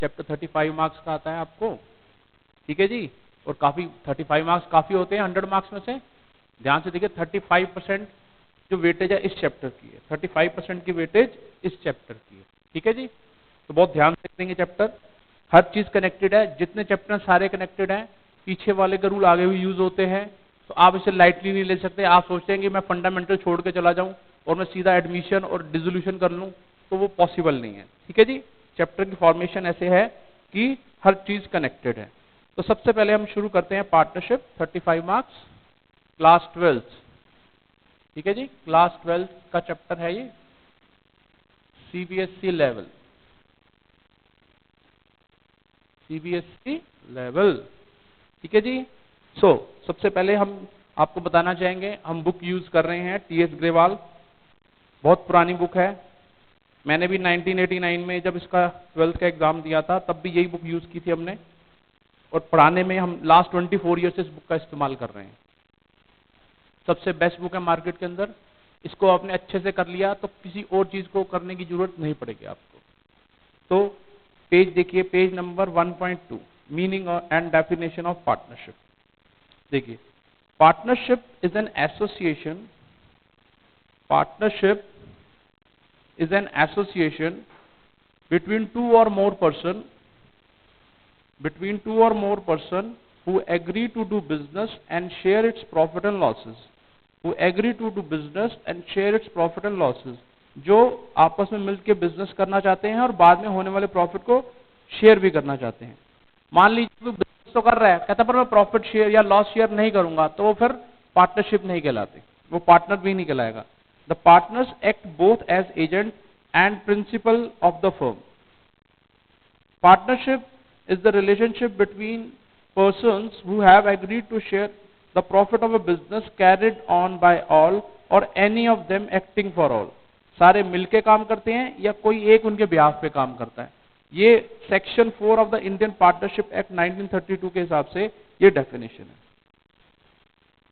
Chapter 35 marks का आता है आपको, ठीक है जी। और काफी 35 मार्क्स काफी होते हैं 100 मार्क्स में से। ध्यान से देखिए 35% जो वेटेज है इस चैप्टर की है, 35% की वेटेज इस चैप्टर की है, ठीक है जी। तो बहुत ध्यान से देखेंगे चैप्टर, हर चीज कनेक्टेड है, जितने चैप्टर सारे कनेक्टेड हैं। पीछे वाले के रूल आगे भी यूज होते हैं, तो आप इसे लाइटली नहीं ले सकते। आप सोचते हैं कि मैं फंडामेंटल छोड़ के चला जाऊं और मैं सीधा एडमिशन और डिसोल्यूशन कर लूं, तो वो पॉसिबल नहीं है, ठीक है जी। चैप्टर की फॉर्मेशन ऐसे है कि हर चीज कनेक्टेड है। तो सबसे पहले हम शुरू करते हैं पार्टनरशिप, 35 मार्क्स, क्लास 12, ठीक है जी। क्लास 12 का चैप्टर है ये, सीबीएसई लेवल, सीबीएसई लेवल, ठीक है जी। सबसे पहले हम आपको बताना चाहेंगे, हम बुक यूज कर रहे हैं टीएस ग्रेवाल, बहुत पुरानी बुक है। मैंने भी 1989 में जब इसका 12th का एग्जाम दिया था तब भी यही बुक यूज की थी हमने, और पढ़ाने में हम लास्ट 24 ईयर से इस बुक का इस्तेमाल कर रहे हैं। सबसे बेस्ट बुक है मार्केट के अंदर। इसको आपने अच्छे से कर लिया तो किसी और चीज को करने की जरूरत नहीं पड़ेगी आपको। तो पेज देखिए, page number 1.2, meaning and definition of partnership. देखिए, partnership is an association, partnership is an association between two or more person who agree to do business and share its profit and losses, who agree to do business and share its profit and losses, जो आपस में मिलकर business करना चाहते हैं और बाद में होने वाले प्रॉफिट को शेयर भी करना चाहते हैं। मान लीजिए कोई बिजनेस तो कर रहा है, कहता पर मैं प्रॉफिट शेयर या लॉस शेयर नहीं करूंगा, तो वो फिर पार्टनरशिप नहीं कहलाते, वो पार्टनर भी नहीं कहलाएगा। The partners act both as agent and principal of the firm. Partnership is the relationship between persons who have agreed to share the profit of a business carried on by all or any of them acting for all. सारे मिलके काम करते हैं या कोई एक उनके behalf पे काम करता है। ये section 4 of the Indian partnership act 1932 के हिसाब से ये डेफिनेशन है।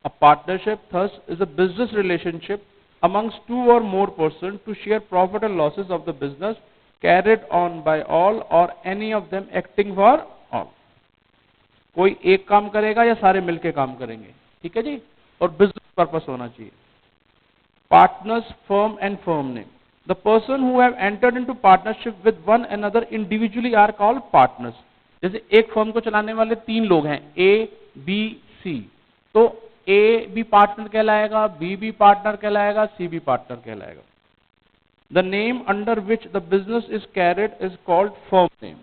A partnership thus is a business relationship amongst two or more persons to share profit and losses of the business carried on by all or any of them acting for all. कोई एक काम करेगा या सारे मिलके काम करेंगे, ठीक है जी। और बिजनेस पर्पस होना चाहिए। Partners, firm and firm name. The person who have entered into partnership with one another individually are called partners. जैसे एक फर्म को चलाने वाले 3 लोग हैं, ए बी सी, तो ए भी पार्टनर कहलाएगा, बी भी पार्टनर कहलाएगा, सी भी पार्टनर कहलाएगा। The name under which the business is carried is called firm name,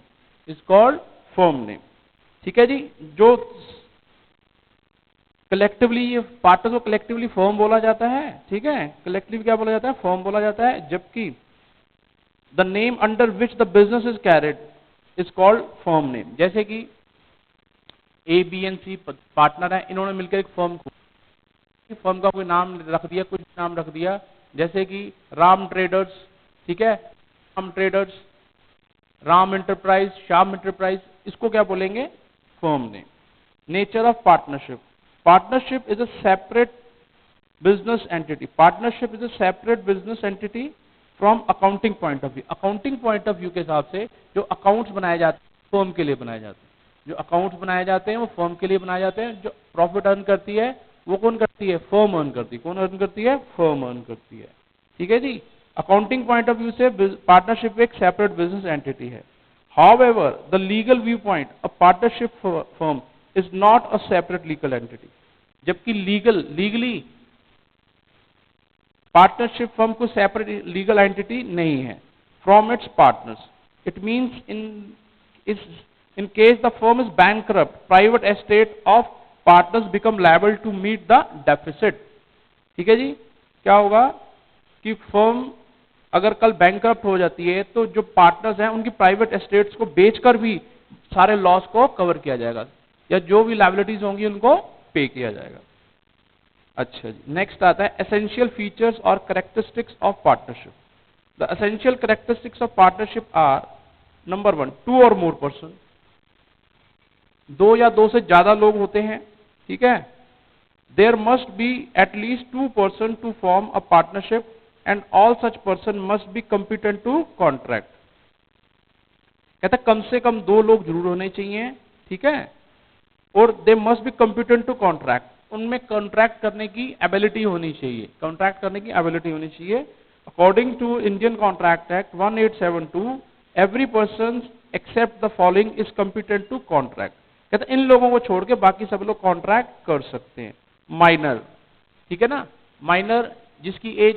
is called firm name, ठीक है जी। जो कलेक्टिवली, ये पार्टनर को कलेक्टिवली फर्म बोला जाता है, ठीक है। कलेक्टिव क्या बोला जाता है? फर्म बोला जाता है। जबकि the name under which the business is carried is called firm name. जैसे कि A B and C partner है, इन्होंने मिलकर एक फर्म को, फर्म का कोई नाम रख दिया, कुछ नाम रख दिया, जैसे कि राम ट्रेडर्स, ठीक है, Ram traders, Ram enterprise, Shyam enterprise, इसको क्या बोलेंगे? Firm name. Nature of partnership. Partnership is a separate business entity. Partnership is a separate business entity from accounting point of view. Accounting point of view के हिसाब से जो अकाउंट्स बनाए जाते हैं फर्म के लिए बनाए जाते हैं। जो अकाउंट्स बनाए जाते हैं वो फर्म के लिए बनाए जाते हैं। जो प्रॉफिट अर्न करती है वो कौन करती है? फर्म अर्न करती है। कौन अर्न करती है? फर्म अर्न करती है, ठीक है जी। अकाउंटिंग पॉइंट ऑफ व्यू से पार्टनरशिप एक सेपरेट बिजनेस एंटिटी है। However, the legal viewpoint, a partnership firm is not a separate legal entity. जबकि लीगली पार्टनरशिप फर्म को सेपरेट लीगल एंटिटी नहीं है from its partners. It means in case the firm is bankrupt, private estate of partners become liable to meet the deficit, ठीक है जी। क्या होगा कि firm अगर कल बैंकरप्ट हो जाती है तो जो पार्टनर्स हैं उनकी प्राइवेट एस्टेट्स को बेचकर भी सारे लॉस को कवर किया जाएगा, या जो भी लायबिलिटीज होंगी उनको पे किया जाएगा। अच्छा जी, नेक्स्ट आता है एसेंशियल फीचर्स और characteristics of partnership. The essential characteristics of partnership are, number 1, 2 और मोर पर्सन। 2 या 2 से ज्यादा लोग होते हैं, ठीक है। There must be at least 2 person to form a partnership and all such person must be competent to contract. कहता है कम से कम 2 लोग जरूर होने चाहिए, ठीक है, और they must be competent to contract, उनमें कॉन्ट्रैक्ट करने की एबिलिटी होनी चाहिए, कॉन्ट्रैक्ट करने की एबिलिटी होनी चाहिए। According to Indian contract act 1872 every person except the following is competent to contract. कहते इन लोगों को छोड़ के बाकी सब लोग कॉन्ट्रैक्ट कर सकते हैं। माइनर, ठीक है ना, माइनर जिसकी एज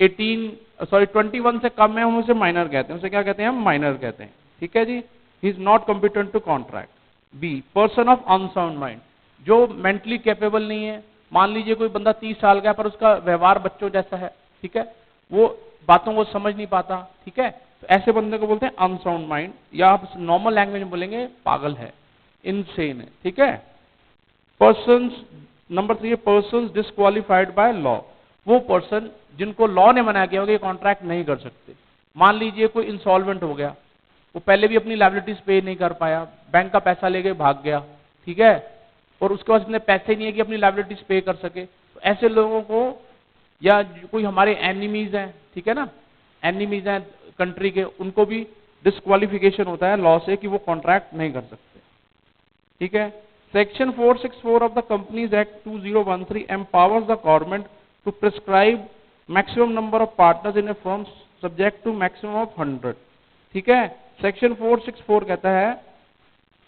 21 से कम है हम उसे माइनर कहते हैं, उसे क्या कहते हैं हम, माइनर कहते हैं, ठीक है जी। He is not competent to contract. B person of unsound mind, जो मेंटली कैपेबल नहीं है, मान लीजिए कोई बंदा 30 साल का है पर उसका व्यवहार बच्चों जैसा है, ठीक है, वो बातों को समझ नहीं पाता, ठीक है, तो ऐसे बंदे को बोलते हैं अनसाउंड माइंड, या आप नॉर्मल लैंग्वेज में बोलेंगे पागल है, इनसेन है, ठीक है। Persons, number 3 persons disqualified by law, वो पर्सन जिनको लॉ ने मना किया होगा ये कॉन्ट्रैक्ट नहीं कर सकते। मान लीजिए कोई इंसॉल्वेंट हो गया, वो पहले भी अपनी लायबिलिटीज पे नहीं कर पाया, बैंक का पैसा लेके भाग गया, ठीक है, और उसके पास इतने पैसे नहीं है कि अपनी लायबिलिटीज पे कर सके, तो ऐसे लोगों को, या कोई हमारे एनिमीज हैं, ठीक है ना, एनिमीज हैं कंट्री के, उनको भी डिस्क्वालिफिकेशन होता है लॉ से कि वो कॉन्ट्रैक्ट नहीं कर सकते, ठीक है। Section 464 of the companies act 2013 empowers the government to prescribe maximum number of partners in a firm subject to maximum of 100, ठीक है। सेक्शन 464 कहता है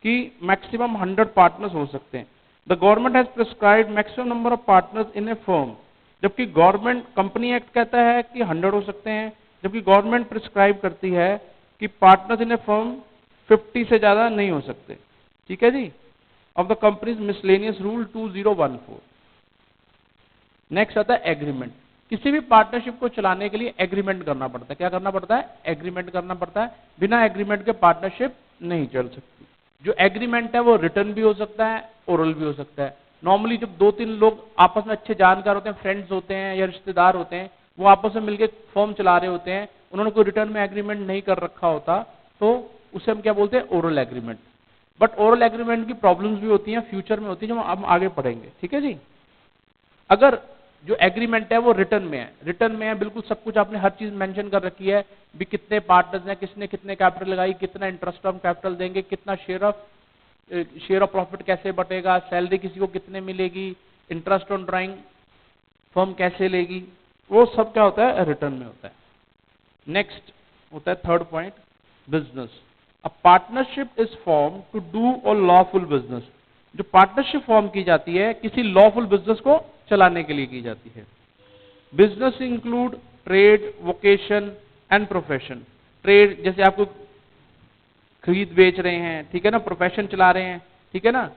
कि मैक्सिमम 100 पार्टनर्स हो सकते हैं। The government has prescribed maximum number of partners in A firm, जबकि government, company act कहता है कि 100 हो सकते हैं, जबकि गवर्नमेंट प्रिस्क्राइब करती है कि पार्टनर्स इन ए फर्म 50 से ज्यादा नहीं हो सकते, ठीक है जी। Of the companies miscellaneous rule 2014। Next आता है एग्रीमेंट। किसी भी पार्टनरशिप को चलाने के लिए एग्रीमेंट करना पड़ता है। क्या करना पड़ता है? एग्रीमेंट करना पड़ता है। बिना एग्रीमेंट के पार्टनरशिप नहीं चल सकती। जो एग्रीमेंट है वो रिटर्न भी हो सकता है, ओरल भी हो सकता है। नॉर्मली जब 2-3 लोग आपस में अच्छे जानकार होते हैं, फ्रेंड्स होते हैं या रिश्तेदार होते हैं, वो आपस में मिलकर फॉर्म चला रहे होते हैं, उन्होंने कोई रिटर्न में एग्रीमेंट नहीं कर रखा होता, तो उसे हम क्या बोलते हैं? Oral agreement. But oral agreement की प्रॉब्लम्स भी होती हैं, फ्यूचर में होती है, जो हम आगे पढ़ेंगे, ठीक है जी। अगर जो एग्रीमेंट है वो रिटर्न में है, रिटर्न में है, बिल्कुल सब कुछ आपने हर चीज मेंशन कर रखी है, भी कितने पार्टनर्स हैं, किसने कितने कैपिटल लगाई, कितना इंटरेस्ट ऑन कैपिटल देंगे, कितना शेयर ऑफ प्रॉफिट कैसे बटेगा, सैलरी किसी को कितने मिलेगी, इंटरेस्ट ऑन ड्राइंग फर्म कैसे लेगी, वो सब क्या होता है? रिटर्न में होता है। नेक्स्ट होता है third point, business. A partnership is form to do और लॉफुल बिजनेस। जो पार्टनरशिप फॉर्म की जाती है किसी लॉफुल बिजनेस को चलाने के लिए की जाती है। Business include trade, vocation and profession. Trade जैसे आपको खरीद बेच रहे हैं, ठीक है ना, प्रोफेशन चला रहे हैं, ठीक है ना।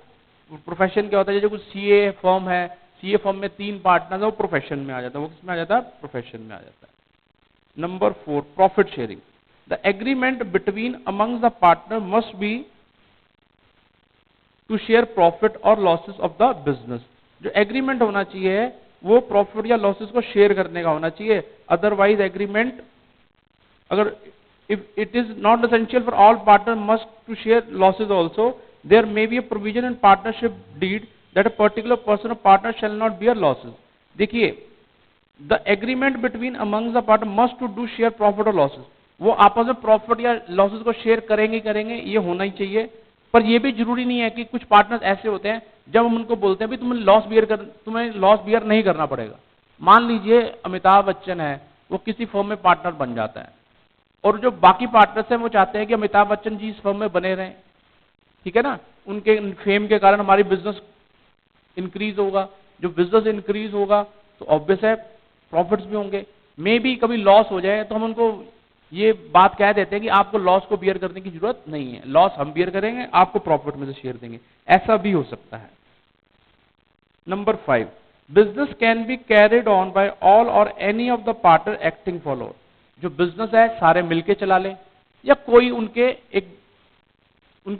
प्रोफेशन क्या होता है? जैसे कुछ सीए फर्म है, सीए फर्म में 3 पार्टनर है, वो प्रोफेशन में आ जाता है। वो किसमें आ जाता है? प्रोफेशन में आ जाता है। Number 4, profit sharing. The agreement between among the partner must be to share profit और लॉसेस ऑफ द बिजनेस। जो एग्रीमेंट होना चाहिए वो प्रॉफिट या लॉसेस को शेयर करने का होना चाहिए। अदरवाइज एग्रीमेंट, अगर if it is not essential for all partner must to share losses also, there may be a provision in partnership deed that a particular person of partner shall not bear losses. देखिए, the agreement between among the partner must to do share profit और losses. वो आपस में profit या losses को share करेंगे करेंगे, ये होना ही चाहिए। पर ये भी जरूरी नहीं है कि कुछ पार्टनर्स ऐसे होते हैं जब हम उनको बोलते हैं भी तुम्हें लॉस बियर नहीं करना पड़ेगा। मान लीजिए अमिताभ बच्चन है, वो किसी फर्म में पार्टनर बन जाता है और जो बाकी पार्टनर्स हैं वो चाहते हैं कि अमिताभ बच्चन जी इस फर्म में बने रहें, ठीक है ना, उनके फेम के कारण हमारी बिजनेस इंक्रीज होगा। जो बिजनेस इंक्रीज होगा तो ऑब्वियस है प्रॉफिट्स भी होंगे। मे बी कभी लॉस हो जाए तो हम उनको ये बात कह देते हैं कि आपको लॉस को बियर करने की जरूरत नहीं है, लॉस हम बियर करेंगे, आपको प्रॉफिट में से शेयर देंगे, ऐसा भी हो सकता है। Number 5, business can be carried on by all और any of the partner acting for all. जो बिजनेस है सारे मिलके चला ले या कोई उनके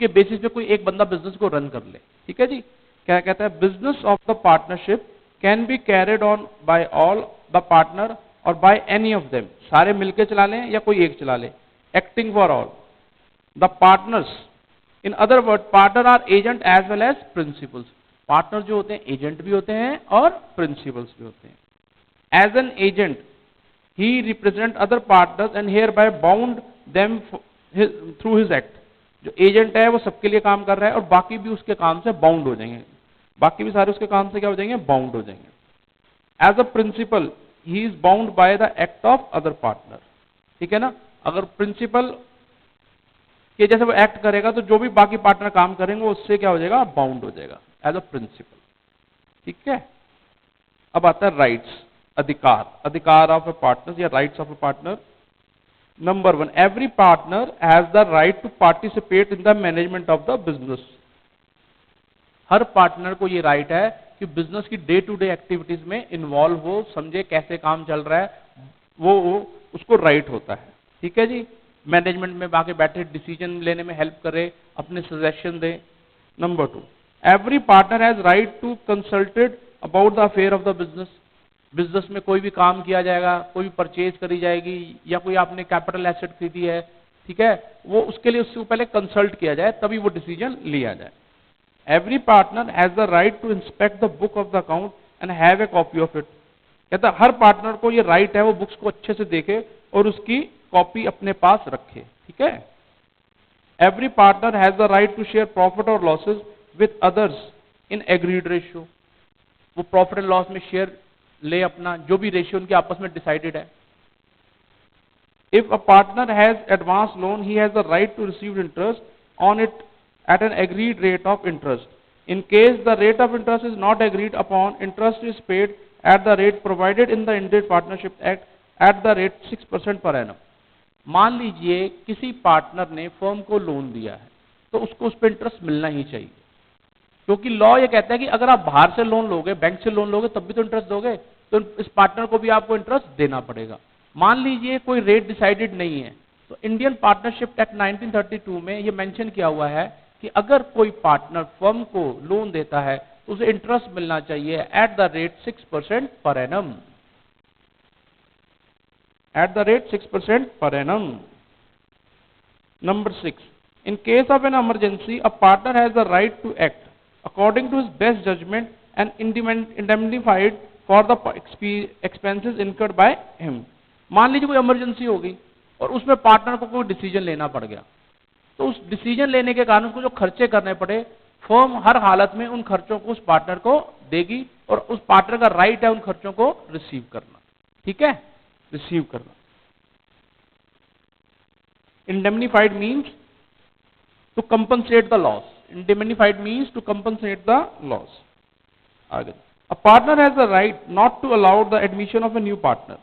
बेसिस पे कोई एक बंदा बिजनेस को रन कर ले, ठीक है जी। क्या कहता है? Business of the partnership can be carried on by all the partner और बाय एनी ऑफ देम। सारे मिलके चला लें या कोई एक चला ले, acting for all the partners. In other word, partner are agent as well as principals. पार्टनर जो होते हैं एजेंट भी होते हैं और प्रिंसिपल्स भी होते हैं। As an agent he represent other partners and here by bound them through his act. जो एजेंट है वो सबके लिए काम कर रहा है और बाकी भी उसके काम से बाउंड हो जाएंगे, बाकी भी सारे उसके काम से क्या हो जाएंगे, बाउंड हो जाएंगे। As a principal he is bound by the act of other partner. ठीक है ना, अगर प्रिंसिपल के जैसे वो एक्ट करेगा तो जो भी बाकी पार्टनर काम करेंगे वो उससे क्या हो जाएगा, बाउंड हो जाएगा एज अ प्रिंसिपल। ठीक है, अब आता है राइट्स, अधिकार, अधिकार ऑफ ए पार्टनर या rights of a partner. Number 1, every partner has the right to participate in the management of the business. हर पार्टनर को ये राइट है कि बिजनेस की डे टू डे एक्टिविटीज में इन्वॉल्व हो, समझे कैसे काम चल रहा है, वो उसको राइट होता है। ठीक है जी, मैनेजमेंट में बाकी बैठे डिसीजन लेने में हेल्प करे, अपने सजेशन दे। Number 2, every partner has right to consulted about the affair of the business. Business में कोई भी काम किया जाएगा, कोई भी परचेज करी जाएगी या कोई आपने कैपिटल एसेट खरीदी है, ठीक है, वो उसके लिए उससे पहले कंसल्ट किया जाए तभी वो डिसीजन लिया जाए। Every partner has the right to inspect the book of the account and have a copy of it. कहता हर पार्टनर को ये राइट है वो बुक्स को अच्छे से देखे और उसकी कॉपी अपने पास रखे। ठीक है, every partner has the right to share profit और losses with others in agreed ratio. वो प्रॉफिट एंड लॉस में शेयर ले अपना, जो भी रेशियो उनके आपस में डिसाइडेड है। If a partner has advance loan he has the right to receive interest on it at an agreed rate of interest. In case the rate of interest is not agreed upon, interest is paid at the rate provided in the Indian Partnership Act at the rate 6% per annum. मान लीजिए किसी partner ने firm को loan दिया है तो उसको उस पर इंटरेस्ट मिलना ही चाहिए, क्योंकि लॉ ये कहता है कि अगर आप बाहर से लोन लोगे, बैंक से लोन लोगे तब भी तो इंटरेस्ट दोगे, तो इस पार्टनर को भी आपको इंटरेस्ट देना पड़ेगा। मान लीजिए कोई रेट डिसाइडेड नहीं है, तो इंडियन पार्टनरशिप एक्ट 1932 में ये मेंशन किया हुआ है कि अगर कोई पार्टनर फर्म को लोन देता है तो उसे इंटरेस्ट मिलना चाहिए at the rate 6% per annum, at the rate 6% per annum. Number 6, in case of an emergency a partner has the right to act according to his best judgement and indemnified for the expenses incurred by him. मान लीजिए कोई emergency हो गई और उसमें partner को कोई decision लेना पड़ गया, तो उस डिसीजन लेने के कारण उसको जो खर्चे करने पड़े, फर्म हर हालत में उन खर्चों को उस पार्टनर को देगी और उस पार्टनर का राइट है उन खर्चों को रिसीव करना। ठीक है, रिसीव करना। Indemnified means to compensate the loss, indemnified means to compensate the loss. आगे, a partner has the right not to allow the admission of a new partner.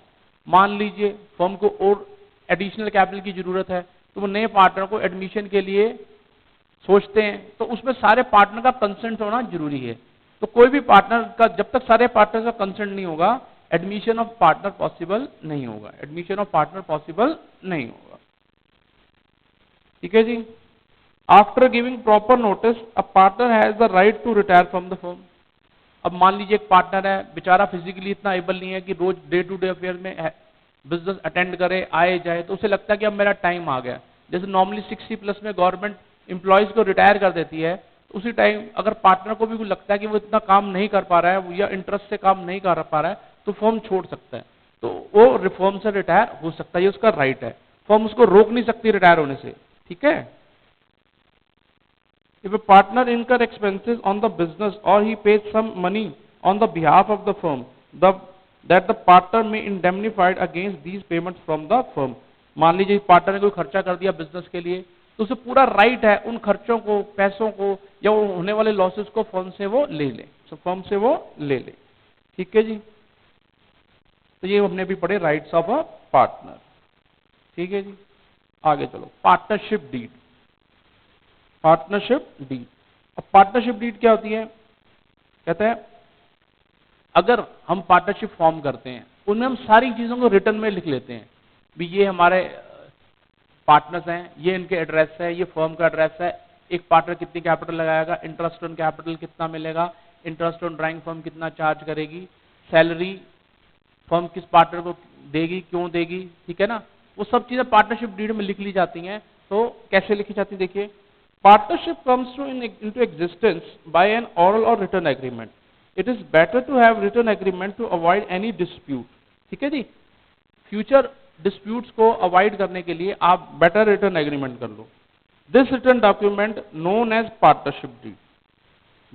मान लीजिए फर्म को और एडिशनल कैपिटल की जरूरत है तो वो नए पार्टनर को एडमिशन के लिए सोचते हैं, तो उसमें सारे पार्टनर का कंसेंट होना जरूरी है। तो कोई भी पार्टनर का, जब तक सारे पार्टनर का कंसेंट नहीं होगा, एडमिशन ऑफ पार्टनर पॉसिबल नहीं होगा, एडमिशन ऑफ पार्टनर पॉसिबल नहीं होगा। ठीक है जी। After giving proper notice a partner has the right to retire from the firm. अब मान लीजिए एक पार्टनर है, बेचारा फिजिकली इतना एबल नहीं है कि रोज डे टू डे अफेयर में बिजनेस अटेंड करे, आए जाए, तो उसे लगता है कि अब मेरा टाइम आ गया। जैसे नॉर्मली 60+ में गवर्नमेंट एम्प्लॉयज को रिटायर कर देती है, तो उसी टाइम अगर पार्टनर को भी लगता है कि वो इतना काम नहीं कर पा रहा है या इंटरेस्ट से काम नहीं कर पा रहा है, तो फर्म छोड़ सकता है, तो वो रिफॉर्म से रिटायर हो सकता है, ये उसका राइट है, फर्म उसको रोक नहीं सकती रिटायर होने से। ठीक है। If a partner incur expenses on the business or he pays some money on the behalf of the firm, that the partner may indemnified against these payments from the firm. मान लीजिए partner ने कोई खर्चा कर दिया business के लिए, तो उसे पूरा राइट है उन खर्चों को, पैसों को या होने वाले लॉसेस को फर्म से वो ले ले, तो फर्म से वो ले ले। ठीक है जी। तो ये हमने भी पढ़े राइट्स ऑफ अ पार्टनर। ठीक है जी। आगे चलो, पार्टनरशिप डीड। Partnership deed. अब पार्टनरशिप डीड क्या होती है? कहते हैं अगर हम पार्टनरशिप फॉर्म करते हैं उनमें हम सारी चीजों को रिटर्न में लिख लेते हैं, भी ये हमारे पार्टनर्स हैं, ये इनके एड्रेस है, ये फर्म का एड्रेस है, एक पार्टनर कितनी कैपिटल लगाएगा, इंटरेस्ट ऑन कैपिटल कितना मिलेगा, इंटरेस्ट ऑन ड्राइंग फर्म कितना चार्ज करेगी, सैलरी फर्म किस पार्टनर को देगी, क्यों देगी। ठीक है ना, वो सब चीजें पार्टनरशिप डीड में लिख ली जाती हैं। तो कैसे लिखी जाती है देखिए, partnership comes into existence by an oral or written agreement. It is better to have written agreement to avoid any dispute. ठीक है जी। फ्यूचर डिस्प्यूट्स को अवॉइड करने के लिए आप बेटर रिटर्न एग्रीमेंट कर लो। This written document known as partnership deed,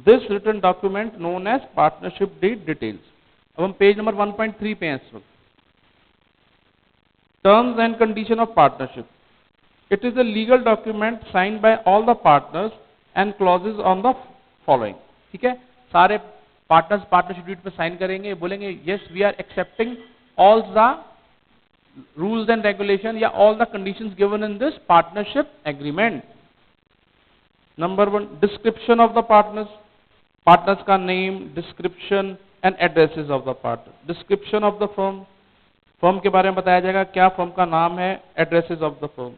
this written document known as partnership deed details. अब हम पेज नंबर 1.3 पे हैं इस वक्त। Terms and condition of partnership, it is a legal document signed by all the partners and clauses on the following. ठीक है, सारे partners partnership deed पे साइन करेंगे, बोलेंगे yes we are accepting all the rules and regulation या all the conditions given in this partnership agreement. Number 1, description of the partners, partners का name, description and addresses of the partner. Description of the firm, firm के बारे में बताया जाएगा, क्या firm का नाम है, addresses of the firm.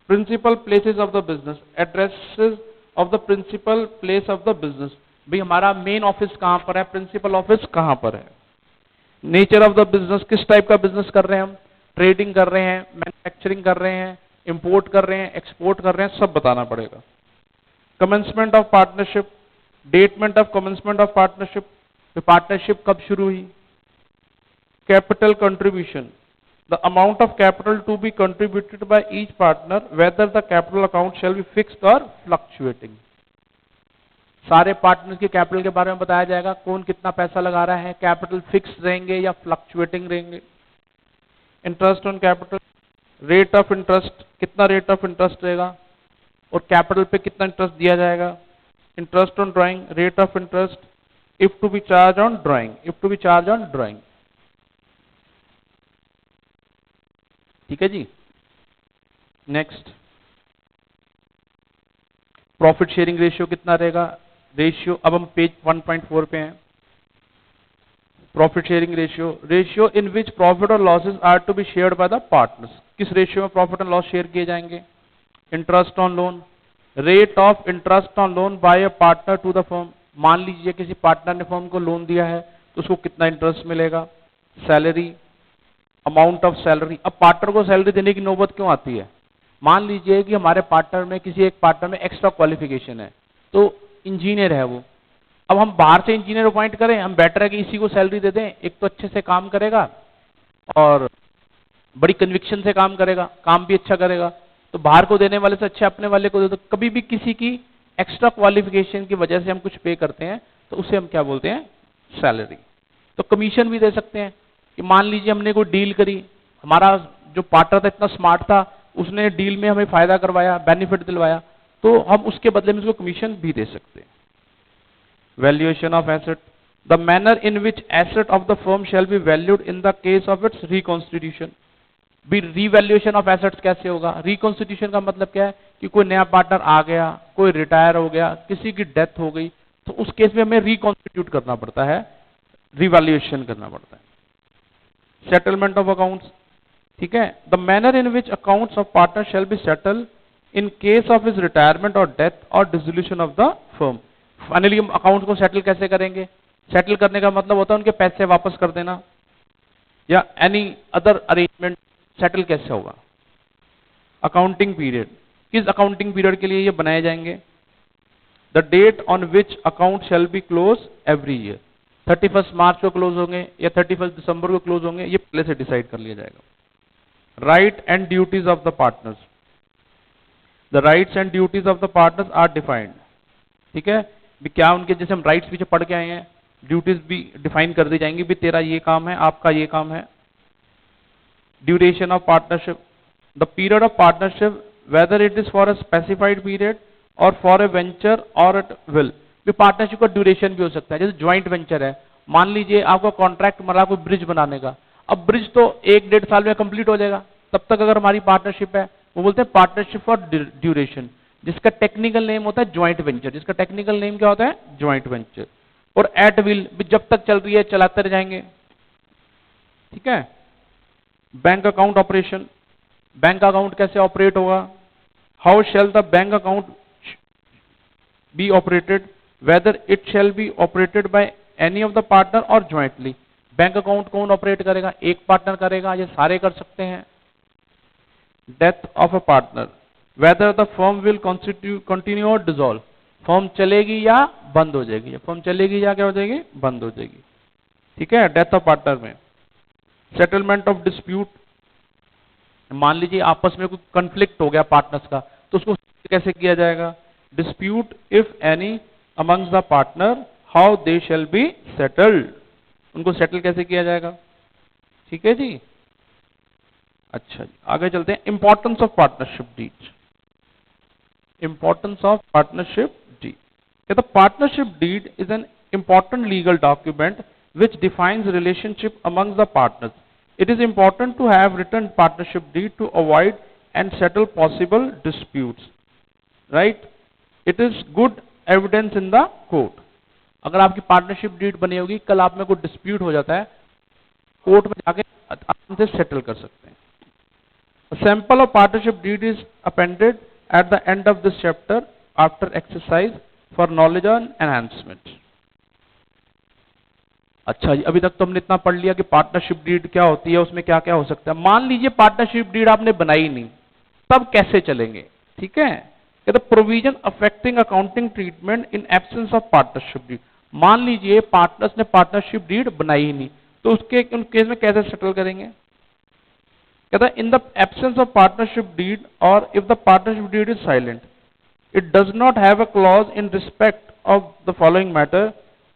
Principal places of the business, addresses of the principal place of the business, भाई हमारा मेन ऑफिस कहां पर है, प्रिंसिपल ऑफिस कहां पर है। नेचर ऑफ द बिजनेस, किस टाइप का बिजनेस कर रहे हैं हम, ट्रेडिंग कर रहे हैं, मैन्युफैक्चरिंग कर रहे हैं, इंपोर्ट कर रहे हैं, एक्सपोर्ट कर रहे हैं, सब बताना पड़ेगा। कमेंसमेंट ऑफ पार्टनरशिप, डेटमेंट of commencement of partnership, partnership कब शुरू हुई। Capital contribution, the amount of capital to be contributed by each partner, whether the capital account shall be fixed और फ्लक्चुएटिंग। सारे पार्टनर्स के कैपिटल के बारे में बताया जाएगा, कौन कितना पैसा लगा रहा है, कैपिटल फिक्स रहेंगे या फ्लक्चुएटिंग रहेंगे। Interest on capital, rate of interest, कितना रेट ऑफ इंटरेस्ट रहेगा और कैपिटल पे कितना इंटरेस्ट दिया जाएगा। Interest on drawing, rate of interest if to be charge on drawing, if to be charge on drawing. ठीक है जी। नेक्स्ट, प्रॉफिट शेयरिंग रेशियो कितना रहेगा, रेशियो, अब हम पेज 1.4 पे हैं। Profit sharing ratio, ratio in which profit और losses are to be shared by the partners, किस रेशियो में प्रॉफिट एंड लॉस शेयर किए जाएंगे। Interest on loan, rate of interest on loan by a partner to the firm, मान लीजिए किसी partner ने firm को लोन दिया है तो उसको कितना इंटरेस्ट मिलेगा। सैलरी, अमाउंट ऑफ सैलरी, अब पार्टनर को सैलरी देने की नौबत क्यों आती है, मान लीजिए कि हमारे पार्टनर में किसी एक पार्टनर में एक्स्ट्रा क्वालिफिकेशन है, तो इंजीनियर है वो, अब हम बाहर से इंजीनियर अपॉइंट करें, हम बेटर है कि इसी को सैलरी दे दें, एक तो अच्छे से काम करेगा और बड़ी कन्विक्शन से काम करेगा, काम भी अच्छा करेगा, तो बाहर को देने वाले से अच्छे अपने वाले को दे दो। कभी भी किसी की एक्स्ट्रा क्वालिफिकेशन की वजह से हम कुछ पे करते हैं तो उसे हम क्या बोलते हैं, सैलरी। तो कमीशन भी दे सकते हैं कि मान लीजिए हमने कोई डील करी, हमारा जो पार्टनर था इतना स्मार्ट था, उसने डील में हमें फायदा करवाया, बेनिफिट दिलवाया, तो हम उसके बदले में उसको कमीशन भी दे सकते हैं। Valuation of asset, the manner in which asset of the firm shall be valued in the case of its reconstitution. भी रीवैल्यूएशन ऑफ एसेट्स कैसे होगा, रिकॉन्स्टिट्यूशन का मतलब क्या है कि कोई नया पार्टनर आ गया, कोई रिटायर हो गया, किसी की डेथ हो गई, तो उस केस में हमें रिकॉन्स्टिट्यूट करना पड़ता है, रिवैल्यूएशन करना पड़ता है। सेटलमेंट ऑफ अकाउंट्स, ठीक है, the manner in which accounts of partner shall be settle in case of his retirement और डेथ और dissolution of the firm. Finally हम अकाउंट को सेटल कैसे करेंगे, सेटल करने का मतलब होता है उनके पैसे वापस कर देना या एनी अदर अरेंजमेंट, सेटल कैसे होगा। अकाउंटिंग पीरियड, किस अकाउंटिंग पीरियड के लिए ये बनाए जाएंगे। The date on which account shall be close every year, 31 मार्च को क्लोज होंगे या 31 दिसंबर को क्लोज होंगे, ये पहले से डिसाइड कर लिया जाएगा। Right and duties of the partners, the rights and duties of the partners are defined. ठीक है, भी क्या उनके, जैसे हम राइट्स पीछे पढ़ के आए हैं, ड्यूटीज भी डिफाइन कर दी जाएंगी, भी तेरा ये काम है, आपका ये काम है। Duration of partnership, the period of partnership whether it is for a specified period और फॉर ए वेंचर और एट विल। भी पार्टनरशिप का ड्यूरेशन भी हो सकता है, जैसे ज्वाइंट वेंचर है, मान लीजिए आपका कॉन्ट्रैक्ट मिला कोई ब्रिज बनाने का, अब ब्रिज तो 1-1.5 साल में कंप्लीट हो जाएगा, तब तक अगर हमारी पार्टनरशिप है, वो बोलते हैं पार्टनरशिप फॉर ड्यूरेशन, जिसका टेक्निकल नेम होता है ज्वाइंट वेंचर, जिसका टेक्निकल नेम क्या होता है, ज्वाइंट वेंचर। और एट विल, जब तक चल रही है चलाते रह जाएंगे। ठीक है, bank account operation, bank account कैसे ऑपरेट होगा। How shell the bank account be operated, whether it shall be operated by any of the partner और ज्वाइंटली। बैंक अकाउंट कौन ऑपरेट करेगा, एक पार्टनर करेगा, ये सारे कर सकते हैं। Death of a partner, whether the firm will continue और डिसॉल्व, फर्म चलेगी या बंद हो जाएगी, फर्म चलेगी या क्या हो जाएगी, बंद हो जाएगी। ठीक है, डेथ ऑफ पार्टनर में। सेटलमेंट ऑफ डिस्प्यूट, मान लीजिए आपस में कोई कंफ्लिक्ट हो गया पार्टनर्स का, तो उसको कैसे किया जाएगा? Dispute if any amongst the partner, how they shall be settled. उनको सेटल कैसे किया जाएगा? ठीक है जी। अच्छा जी, आगे चलते हैं। Importance of partnership deed. Importance of partnership deed. The partnership deed is an important legal document which defines relationship amongst the partners. It is important to have written partnership deed to avoid and settle possible disputes. Right? It is good evidence in the court. अगर आपकी partnership deed बनी होगी, कल आप में कोई dispute हो जाता है, कोर्ट में जाके आराम से सेटल कर सकते हैं। A sample of partnership deed is appended at the end of this chapter after exercise for knowledge and enhancement. अच्छा जी, अभी तक तो हमने इतना पढ़ लिया कि पार्टनरशिप डीड क्या होती है, उसमें क्या क्या हो सकता है। मान लीजिए पार्टनरशिप डीड आपने बनाई नहीं, तब कैसे चलेंगे? ठीक है, the provision affecting accounting treatment in absence of partnership deed. मान लीजिए पार्टनर्स ने पार्टनरशिप डीड बनाई ही नहीं, तो उसके उन केस में कैसे सेटल करेंगे? कहता है in the absence of partnership deed और if the partnership deed is silent, it does not have a clause in respect of the following matter,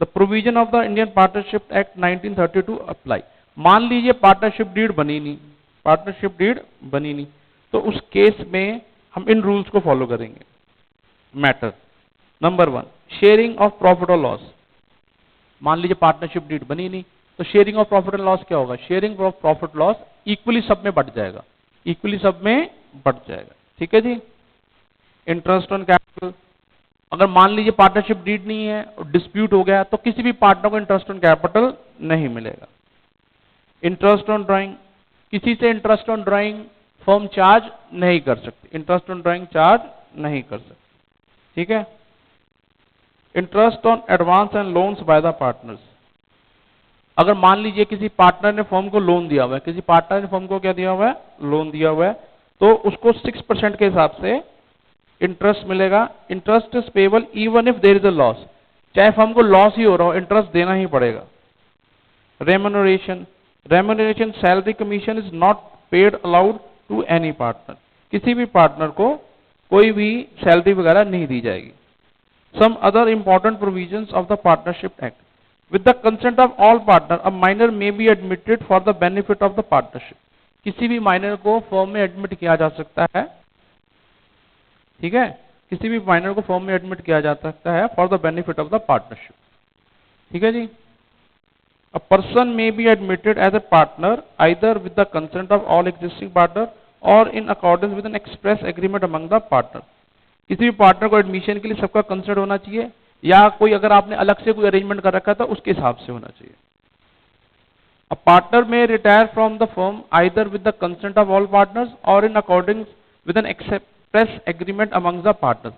the provision of the Indian Partnership Act 1932 apply. मान लीजिए partnership deed बनी नहीं, partnership deed बनी नहीं, तो उस case में हम इन रूल्स को फॉलो करेंगे। Matter number 1, sharing of profit और लॉस। मान लीजिए पार्टनरशिप डीड बनी नहीं, तो sharing of profit and loss क्या होगा? Sharing of profit loss equally सब में बट जाएगा, इक्वली सब में बट जाएगा। ठीक है जी। इंटरेस्ट ऑन कैपिटल, अगर मान लीजिए पार्टनरशिप डीड नहीं है और डिस्प्यूट हो गया, तो किसी भी पार्टनर को इंटरेस्ट ऑन कैपिटल नहीं मिलेगा। इंटरेस्ट ऑन ड्राइंग, किसी से interest on drawing firm charge नहीं कर सकती, इंटरेस्ट ऑन ड्राइंग चार्ज नहीं कर सकती। ठीक है। Interest on advance and loans by the partners, अगर मान लीजिए किसी पार्टनर ने फर्म को लोन दिया हुआ है, किसी पार्टनर ने फर्म को क्या दिया हुआ है? लोन दिया हुआ है, तो उसको 6% के हिसाब से इंटरेस्ट मिलेगा। Interest is payable even if there is a loss, चाहे फर्म को लॉस ही हो रहा हो, इंटरेस्ट देना ही पड़ेगा। Remuneration, remuneration salary commission is not paid allowed to any partner, किसी भी पार्टनर को कोई भी सैलरी वगैरह नहीं दी जाएगी। Some other important provisions of the partnership act, with the consent of all partner a minor may be admitted for the benefit of the partnership, किसी भी माइनर को फर्म में एडमिट किया जा सकता है। ठीक है, किसी भी माइनर को फर्म में एडमिट किया जा सकता है for the benefit of the partnership. ठीक है जी। A person may be admitted as a partner either with the consent of all existing partner और in accordance with an express agreement among the partner, किसी भी partner को admission के लिए सबका कंसेंट होना चाहिए, या कोई अगर आपने अलग से कोई अरेंजमेंट कर रखा था उसके हिसाब से होना चाहिए। A partner may retire from the firm either with the consent of all partners और in according with an express agreement among the partner,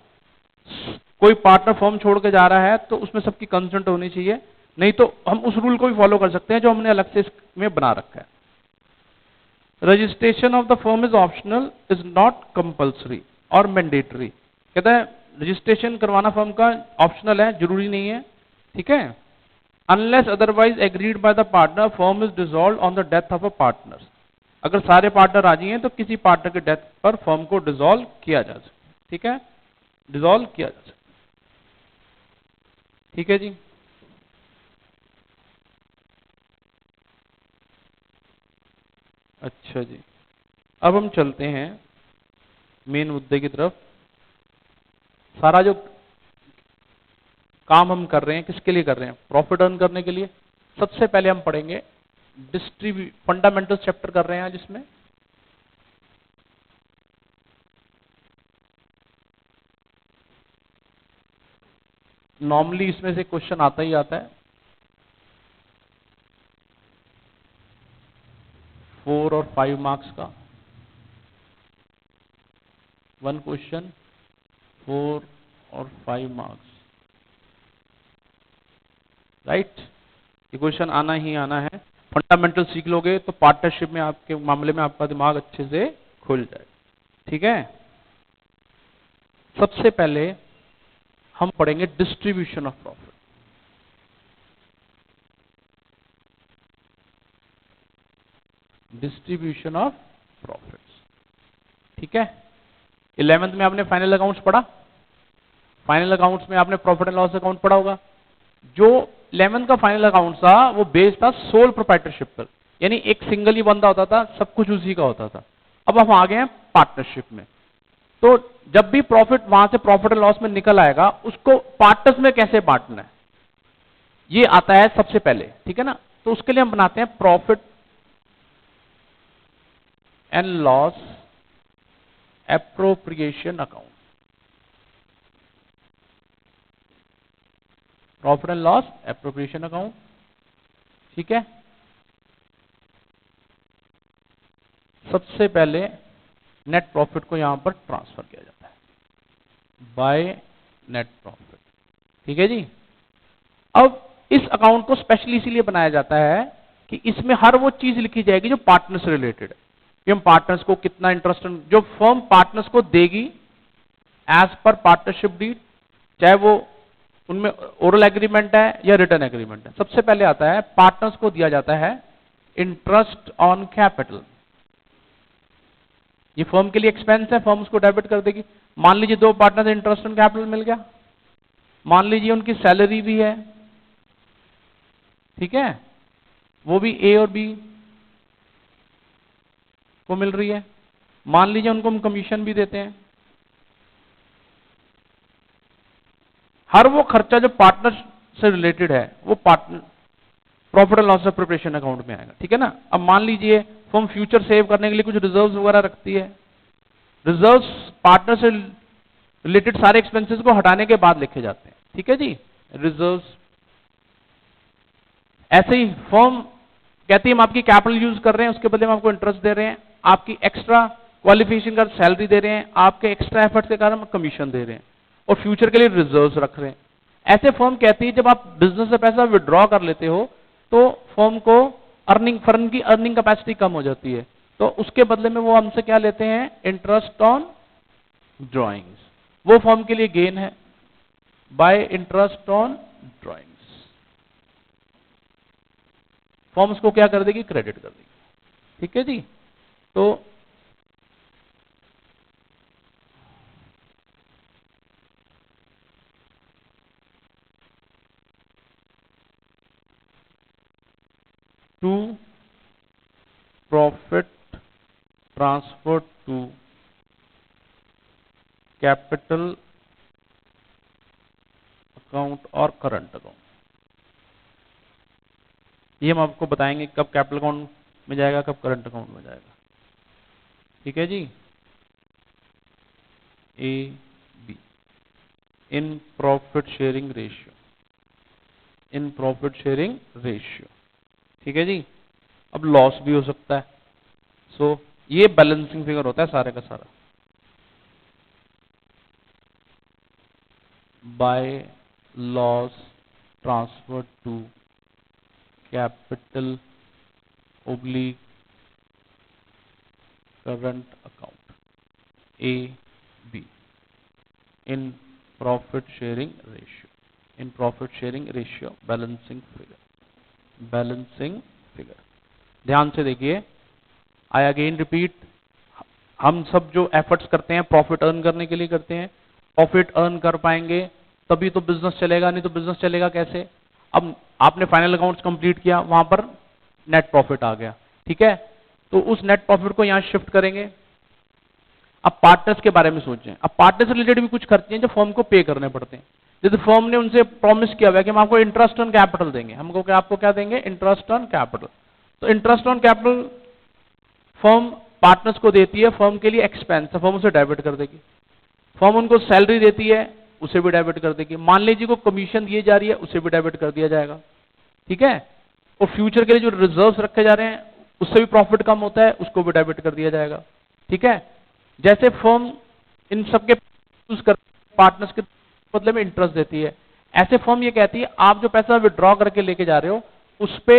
कोई पार्टनर फर्म छोड़ के जा रहा है तो उसमें सबकी कंसेंट होनी चाहिए, नहीं तो हम उस रूल को भी फॉलो कर सकते हैं जो हमने अलग से इसमें बना रखा है। Registration of the firm is optional, is not compulsory और मैंडेटरी, कहता है रजिस्ट्रेशन करवाना फर्म का ऑप्शनल है, जरूरी नहीं है। ठीक है। Unless otherwise agreed by the partner firm is dissolve on the death of a partner, अगर सारे पार्टनर राजी हैं तो किसी पार्टनर के डेथ पर फर्म को डिसॉल्व किया जा सकता है। ठीक है, डिसॉल्व किया जा सकता है। ठीक है जी। अच्छा जी, अब हम चलते हैं मेन मुद्दे की तरफ। सारा जो काम हम कर रहे हैं किसके लिए कर रहे हैं? प्रॉफिट अर्न करने के लिए। सबसे पहले हम पढ़ेंगे फंडामेंटल चैप्टर कर रहे हैं जिसमें नॉर्मली इसमें से क्वेश्चन आता ही आता है, 4 और 5 मार्क्स का 1 क्वेश्चन, 4 और 5 मार्क्स। राइट, ये क्वेश्चन आना ही आना है। फंडामेंटल सीख लोगे तो पार्टनरशिप में आपके मामले में आपका दिमाग अच्छे से खुल जाए। ठीक है। सबसे पहले हम पढ़ेंगे distribution of profit. Distribution of profits. ठीक है। 11th में आपने फाइनल अकाउंट्स पढ़ा, फाइनल अकाउंट्स में आपने प्रॉफिट एंड लॉस अकाउंट पढ़ा होगा। जो 11th का फाइनल अकाउंट था वो बेस्ड था सोल प्रोप्राइटरशिप पर, यानी एक सिंगल ही बंदा होता था, सब कुछ उसी का होता था। अब हम आ गए हैं पार्टनरशिप में। तो जब भी प्रॉफिट वहां से प्रॉफिट एंड लॉस में निकल आएगा, उसको पार्टनर्स में कैसे बांटना है ये आता है सबसे पहले, ठीक है ना। तो उसके लिए हम बनाते हैं profit and loss appropriation account. Profit and loss appropriation account, ठीक है। सबसे पहले नेट प्रॉफिट को यहां पर ट्रांसफर किया जाता है बाय नेट प्रॉफिट, ठीक है जी। अब इस अकाउंट को स्पेशली इसीलिए बनाया जाता है कि इसमें हर वो चीज लिखी जाएगी जो पार्टनर से रिलेटेड है, कि हम पार्टनर्स को कितना इंटरेस्ट जो फर्म पार्टनर्स को देगी एज पर पार्टनरशिप डीड, चाहे वो उनमें ओरल एग्रीमेंट है या रिटर्न एग्रीमेंट है। सबसे पहले आता है पार्टनर्स को दिया जाता है इंटरेस्ट ऑन कैपिटल। ये फर्म के लिए एक्सपेंस है, फर्म उसको डेबिट कर देगी। मान लीजिए दो पार्टनर इंटरेस्ट ऑन कैपिटल मिल गया, मान लीजिए उनकी सैलरी भी है, ठीक है, वो भी ए और बी को मिल रही है। मान लीजिए उनको हम कमीशन भी देते हैं। हर वो खर्चा जो पार्टनर से रिलेटेड है वो partner profit and loss preparation account में आएगा, ठीक है ना। अब मान लीजिए फर्म फ्यूचर सेव करने के लिए कुछ रिजर्व्स वगैरह रखती है। रिजर्व्स पार्टनर से रिलेटेड सारे एक्सपेंसेस को हटाने के बाद लिखे जाते हैं, ठीक है जी, रिजर्व्स। ऐसे ही फर्म कहती है हम आपकी कैपिटल यूज कर रहे हैं, उसके बदले में आपको इंटरेस्ट दे रहे हैं, आपकी एक्स्ट्रा क्वालिफिकेशन का सैलरी दे रहे हैं, आपके एक्स्ट्रा एफर्ट्स के कारण कमीशन दे रहे हैं और फ्यूचर के लिए रिजर्व्स रख रहे हैं। ऐसे फर्म कहती है जब आप बिजनेस से पैसा विड्रॉ कर लेते हो तो फर्म को फर्म की अर्निंग कैपेसिटी कम हो जाती है, तो उसके बदले में वो हमसे क्या लेते हैं, इंटरेस्ट ऑन ड्रॉइंग्स। वो फर्म के लिए गेन है bye interest on drawings. Firm उसको क्या कर देगी, क्रेडिट कर देगी, ठीक है जी। तो to profit transfer to capital account और करंट अकाउंट, ये हम आपको बताएंगे कब कैपिटल अकाउंट में जाएगा, कब करंट अकाउंट में जाएगा, ठीक है जी। A B in profit sharing ratio, in profit sharing ratio, ठीक है जी। अब लॉस भी हो सकता है, सो ये बैलेंसिंग फिगर होता है सारे का सारा। By loss transfer to capital oblique current account, A B in profit sharing ratio, in profit sharing ratio balancing figure, balancing figure. ध्यान से देखिए, आई अगेन रिपीट, हम सब जो एफर्ट्स करते हैं प्रॉफिट अर्न करने के लिए करते हैं। प्रॉफिट अर्न कर पाएंगे तभी तो बिजनेस चलेगा, नहीं तो बिजनेस चलेगा कैसे। अब आपने फाइनल अकाउंट्स कंप्लीट किया, वहां पर नेट प्रॉफिट आ गया, ठीक है, तो उस नेट प्रॉफिट को यहां शिफ्ट करेंगे। अब पार्टनर्स के बारे में सोचें। अब पार्टनर से रिलेटेड भी कुछ खर्चे हैं जो फर्म को पे करने पड़ते हैं। जैसे फर्म ने उनसे प्रॉमिस किया हुआ है कि हम आपको इंटरेस्ट ऑन कैपिटल देंगे, हमको क्या, आपको क्या देंगे, इंटरेस्ट ऑन कैपिटल। तो interest on capital firm partners को देती है, फर्म के लिए एक्सपेंस है, फर्म उसे डेबिट कर देगी। फर्म उनको सैलरी देती है, उसे भी डेबिट कर देगी। मान लीजिए को कमीशन दी जा रही है, उसे भी डेबिट कर दिया जाएगा, ठीक है। और फ्यूचर के लिए जो रिजर्व्स रखे जा रहे हैं उससे भी प्रॉफिट कम होता है, उसको भी डेबिट कर दिया जाएगा, ठीक है। जैसे फर्म इन सबके यूज कर पार्टनर्स के बदले में इंटरेस्ट देती है, ऐसे फर्म ये कहती है आप जो पैसा विड्रॉ करके लेके जा रहे हो उस पे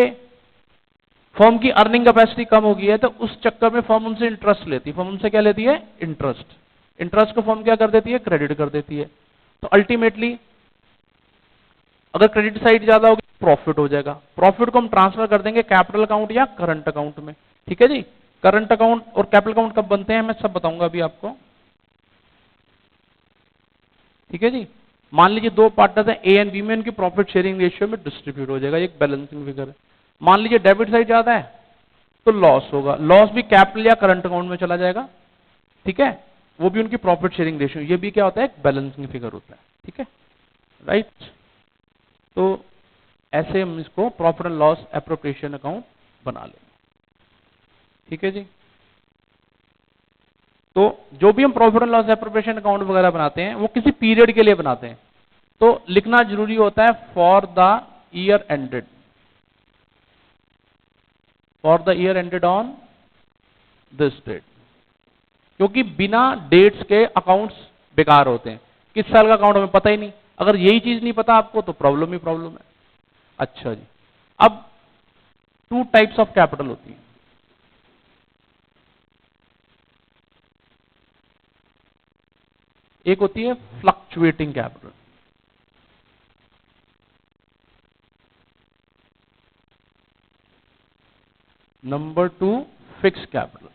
फर्म की अर्निंग कैपेसिटी कम हो गई है, तो उस चक्कर में फर्म उनसे इंटरेस्ट लेती है। फर्म उनसे क्या लेती है, इंटरेस्ट। इंटरेस्ट को फर्म क्या कर देती है, क्रेडिट कर देती है। तो अल्टीमेटली अगर क्रेडिट साइड ज्यादा होगी प्रॉफिट हो जाएगा। प्रॉफिट को हम ट्रांसफर कर देंगे कैपिटल अकाउंट या करंट अकाउंट में, ठीक है जी। करंट अकाउंट और कैपिटल अकाउंट कब बनते हैं मैं सब बताऊंगा अभी आपको। ठीक है जी। मान लीजिए दो पार्टनर्स हैं ए एंड बी में, इनकी प्रॉफिट शेयरिंग रेशियो में डिस्ट्रीब्यूट हो जाएगा, एक बैलेंसिंग फिगर है। मान लीजिए डेबिट साइड ज्यादा है तो लॉस होगा, लॉस भी कैपिटल या करंट अकाउंट में चला जाएगा। ठीक है, वो भी उनकी प्रॉफिट शेयरिंग रेशियो, ये भी क्या होता है, एक बैलेंसिंग फिगर होता है। ठीक है, राइट। तो ऐसे हम इसको profit and loss appropriation account बना लेंगे। ठीक है जी। तो जो भी हम profit and loss appropriation account वगैरह बनाते हैं वो किसी पीरियड के लिए बनाते हैं, तो लिखना जरूरी होता है for the year ended, for the year ended on this date, क्योंकि बिना डेट्स के अकाउंट्स बेकार होते हैं। किस साल का अकाउंट हमें पता ही नहीं, अगर यही चीज नहीं पता आपको तो प्रॉब्लम ही प्रॉब्लम है। अच्छा जी, अब टू टाइप्स ऑफ कैपिटल होती है। एक होती है fluctuating capital, number two fix capital.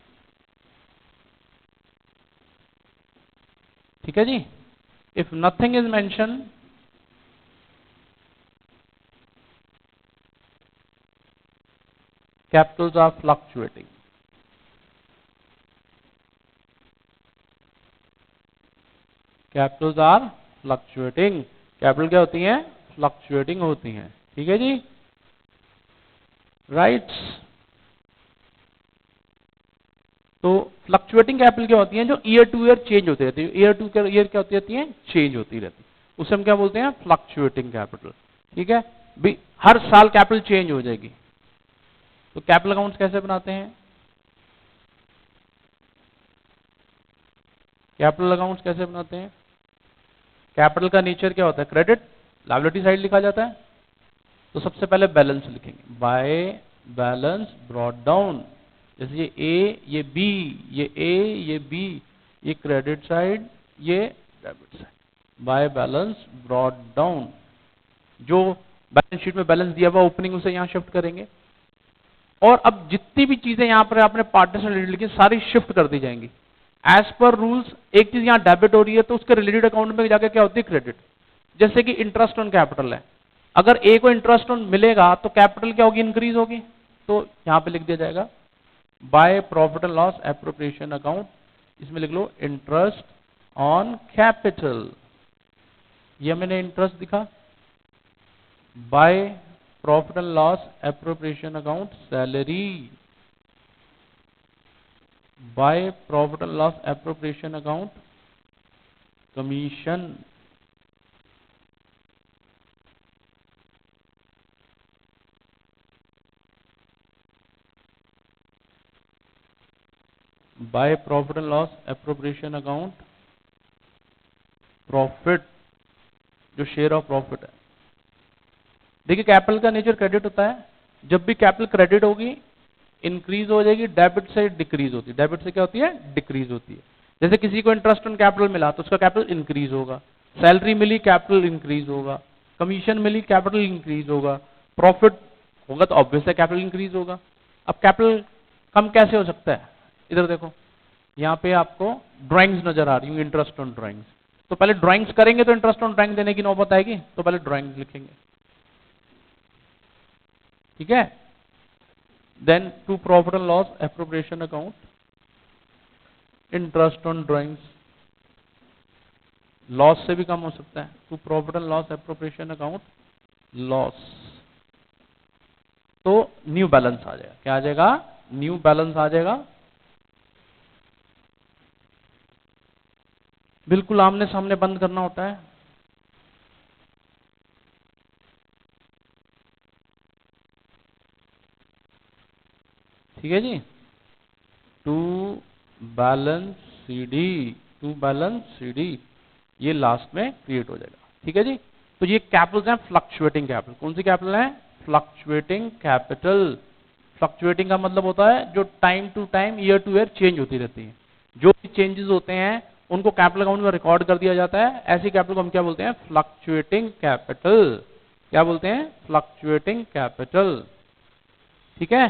ठीक है जी। If nothing is mention capitals are fluctuating. Capitals are fluctuating, capital क्या होती हैं, फ्लक्चुएटिंग होती हैं। ठीक है जी, राइट। तो फ्लक्चुएटिंग कैपिटल क्या होती हैं, जो ईयर टू ईयर चेंज होती रहती है, ईयर टू ईयर क्या होती रहती है, चेंज होती रहती है, उसे हम क्या बोलते हैं, फ्लक्चुएटिंग कैपिटल। ठीक है भी, हर साल कैपिटल चेंज हो जाएगी। तो कैपिटल अकाउंट्स कैसे बनाते हैं, कैपिटल अकाउंट्स कैसे बनाते हैं। कैपिटल का नेचर क्या होता है, क्रेडिट, लायबिलिटी साइड लिखा जाता है। तो सबसे पहले बैलेंस लिखेंगे, बाय बैलेंस ब्रॉट डाउन, जैसे ये ए, ये बी, ये ए, ये बी, ये क्रेडिट साइड, ये debit side, by balance brought down. जो बैलेंस शीट में बैलेंस दिया हुआ ओपनिंग उसे यहां शिफ्ट करेंगे, और अब जितनी भी चीजें यहां पर आपने पार्टनर से रिलेटेड लिखी सारी शिफ्ट कर दी जाएंगी एज पर रूल्स। एक चीज यहां डेबिट हो रही है तो उसके रिलेटेड अकाउंट में जाकर क्या होती है, क्रेडिट। जैसे कि इंटरेस्ट ऑन कैपिटल है, अगर ए को इंटरेस्ट ऑन मिलेगा तो कैपिटल क्या होगी, इंक्रीज होगी। तो यहां पे लिख दिया जाएगा bye profit and loss appropriation account, इसमें लिख लो इंटरेस्ट ऑन कैपिटल, ये मैंने इंटरेस्ट दिखा। Bye profit and loss appropriation account salary, bye profit and loss appropriation account commission, bye profit and loss appropriation account profit, जो share of profit है। देखिए capital का nature credit होता है, जब भी कैपिटल क्रेडिट होगी इंक्रीज हो जाएगी, डेबिट से डिक्रीज होती है, डेबिट से क्या होती है, डिक्रीज होती है। जैसे किसी को इंटरेस्ट ऑन कैपिटल मिला तो उसका कैपिटल इंक्रीज होगा, सैलरी मिली कैपिटल इंक्रीज होगा, कमीशन मिली कैपिटल इंक्रीज होगा, प्रॉफिट होगा तो ऑब्वियस है कैपिटल इंक्रीज होगा। अब कैपिटल कम कैसे हो सकता है, इधर देखो, यहाँ पे आपको ड्राइंग्स नजर आ रही हूँ, इंटरेस्ट ऑन ड्राइंग्स। तो पहले ड्राइंग्स करेंगे तो इंटरेस्ट ऑन ड्राइंग देने की नौबत आएगी, तो पहले ड्राइंग्स लिखेंगे। ठीक है, then to profit and loss appropriation account, interest on drawings, loss से भी कम हो सकता है, to profit and loss appropriation account loss, तो न्यू बैलेंस आ जाएगा। क्या आ जाएगा, न्यू बैलेंस आ जाएगा। बिल्कुल आमने सामने बंद करना होता है। ठीक है जी, to balance CD, to balance CD, ये लास्ट में क्रिएट हो जाएगा। ठीक है जी। तो ये कैपिटल्स हैं फ्लक्चुएटिंग कैपिटल। कौन सी कैपिटल है, फ्लक्चुएटिंग कैपिटल। फ्लक्चुएटिंग का मतलब होता है जो time to time, year to year change होती रहती है। जो भी चेंजेस होते हैं उनको कैपिटल अकाउंट में रिकॉर्ड कर दिया जाता है। ऐसी कैपिटल को हम क्या बोलते हैं, फ्लक्चुएटिंग कैपिटल। क्या बोलते हैं, फ्लक्चुएटिंग कैपिटल। ठीक है,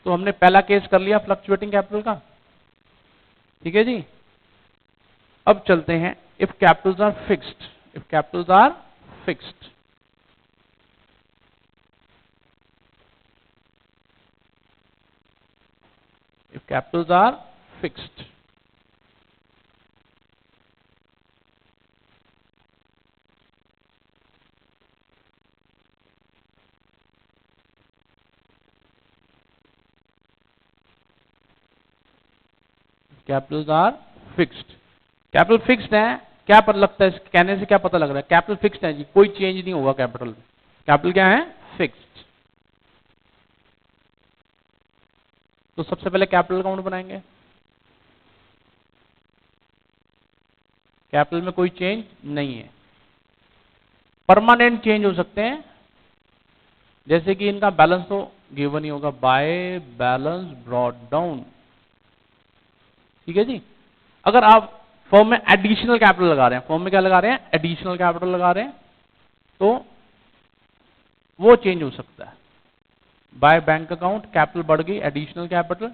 तो हमने पहला केस कर लिया फ्लक्चुएटिंग कैपिटल का, ठीक है जी। अब चलते हैं if capitals are fixed, if capitals are fixed, if capitals are fixed, capitals are fixed, capital fixed है, क्या पता लगता है, कहने से क्या पता लग रहा है, कैपिटल फिक्स्ड है जी, कोई चेंज नहीं होगा कैपिटल में, कैपिटल क्या है, फिक्स्ड। तो सबसे पहले कैपिटल अकाउंट बनाएंगे, कैपिटल में कोई चेंज नहीं है, परमानेंट चेंज हो सकते हैं, जैसे कि इनका बैलेंस तो गिवन ही होगा, बाय बैलेंस ब्रॉट डाउन, ठीक है जी। अगर आप फॉर्म में एडिशनल कैपिटल लगा रहे हैं, फॉर्म में क्या लगा रहे हैं, एडिशनल कैपिटल लगा रहे हैं, तो वो चेंज हो सकता है, बाय बैंक अकाउंट कैपिटल बढ़ गई, additional capital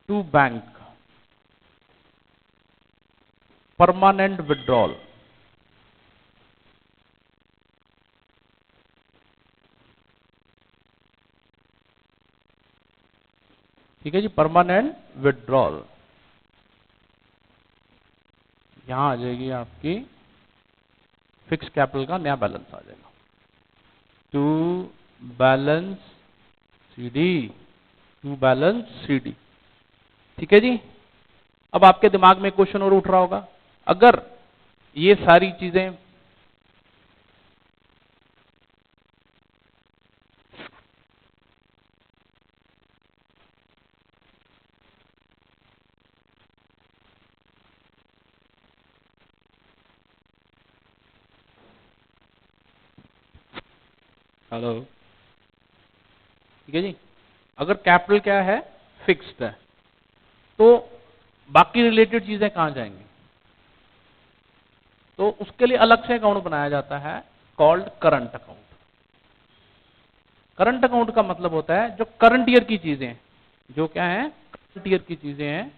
to bank, permanent withdrawal, ठीक है जी, परमानेंट विड्रॉल, यहां आ जाएगी आपकी फिक्स कैपिटल का नया बैलेंस आ जाएगा, to balance CD, to balance CD, ठीक है जी। अब आपके दिमाग में क्वेश्चन और उठ रहा होगा, अगर ये सारी चीजें हेलो, ठीक है जी, अगर कैपिटल क्या है, फिक्स्ड है, तो बाकी रिलेटेड चीजें कहां जाएंगी, तो उसके लिए अलग से अकाउंट बनाया जाता है, called current account. Current account का मतलब होता है जो करंट ईयर की चीजें हैं, जो क्या है, करंट ईयर की चीजें हैं,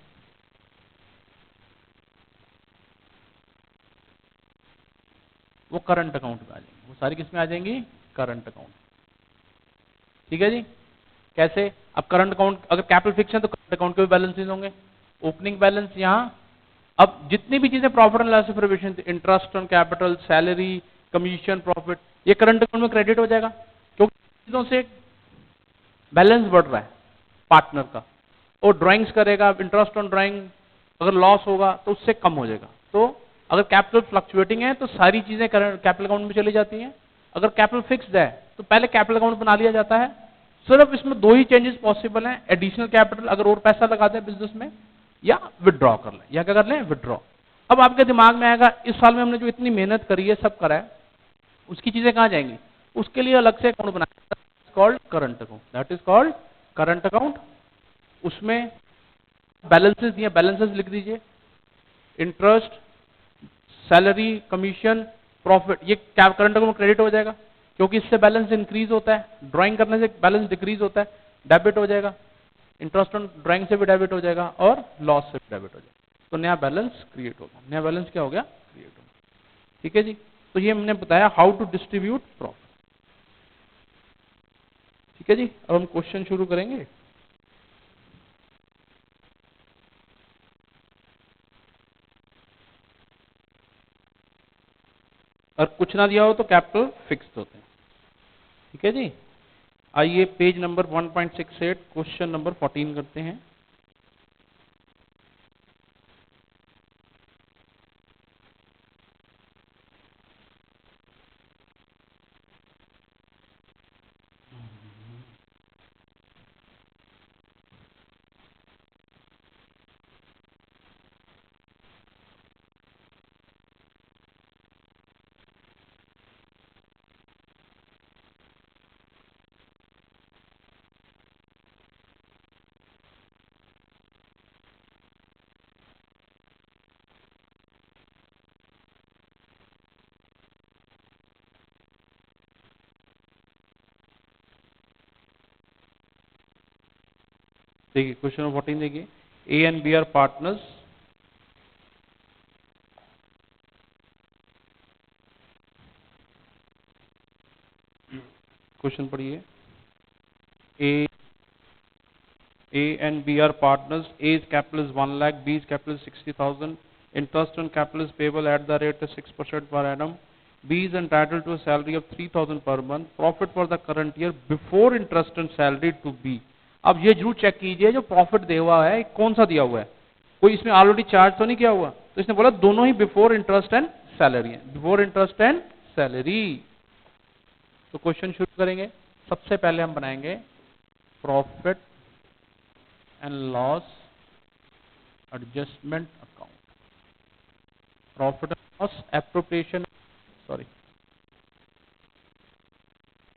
वो करंट अकाउंट में आ जाएंगी, वो सारी किस में आ जाएंगी, करंट अकाउंट, ठीक है जी। कैसे, अब करंट अकाउंट अगर कैपिटल फिक्स है तो करंट अकाउंट के भी बैलेंसेस होंगे, ओपनिंग बैलेंस यहां, अब जितनी भी चीजें profit and loss provision, interest on capital, salary, commission, profit, ये करंट अकाउंट में क्रेडिट हो जाएगा, क्योंकि चीजों से बैलेंस बढ़ रहा है पार्टनर का, और ड्राइंग्स करेगा, इंटरेस्ट ऑन ड्राइंग, अगर लॉस होगा तो उससे कम हो जाएगा, तो अगर कैपिटल फ्लक्चुएटिंग है तो सारी चीजें कैपिटल अकाउंट में चली जाती हैं, अगर कैपिटल फिक्स्ड है तो पहले कैपिटल अकाउंट बना लिया जाता है, सिर्फ इसमें दो ही चेंजेस पॉसिबल हैं, एडिशनल कैपिटल अगर और पैसा लगा दें बिजनेस में, या विड्रॉ कर लें, या क्या कर लें, विड्रॉ। अब आपके दिमाग में आएगा इस साल में हमने जो इतनी मेहनत करी है, सब करा है, उसकी चीजें कहां जाएंगी, उसके लिए अलग से अकाउंट बनाया, called current account, that is called current account. उसमें बैलेंसेस दिए, बैलेंसेस लिख दीजिए, इंटरेस्ट, सैलरी, कमीशन, प्रॉफिट, ये क्या करंट अकाउंट में क्रेडिट हो जाएगा, क्योंकि इससे बैलेंस इंक्रीज होता है, ड्राइंग करने से बैलेंस डिक्रीज होता है, डेबिट हो जाएगा, इंटरेस्ट ऑन ड्राइंग से भी डेबिट हो जाएगा, और लॉस से भी डेबिट हो जाएगा, तो नया बैलेंस क्रिएट होगा, नया बैलेंस क्या हो गया, क्रिएट होगा, ठीक है जी। तो ये हमने बताया हाउ टू डिस्ट्रीब्यूट प्रॉफिट, ठीक है जी। अब हम क्वेश्चन शुरू करेंगे। और कुछ ना दिया हो तो कैपिटल फिक्स्ड होते हैं, ठीक है जी। आइए पेज नंबर 1.68 क्वेश्चन नंबर 14 करते हैं। देखिए क्वेश्चन नंबर 14 देखिए, A and B are partners, question पढ़िए, A and B are partners. A's capital is 1 lakh, B's capital is 60,000. Interest on capital is payable at the rate of 6% per annum. B is entitled to a salary of 3,000 per month. Profit for the current year before interest and salary to B. अब ये जरूर check कीजिए जो profit दिया हुआ है कौन सा दिया हुआ है, कोई इसमें ऑलरेडी चार्ज तो नहीं किया हुआ, तो इसने बोला दोनों ही बिफोर इंटरेस्ट एंड सैलरी है, बिफोर इंटरेस्ट एंड सैलरी। तो क्वेश्चन शुरू करेंगे। सबसे पहले हम बनाएंगे profit and loss adjustment account, profit and loss appropriation, sorry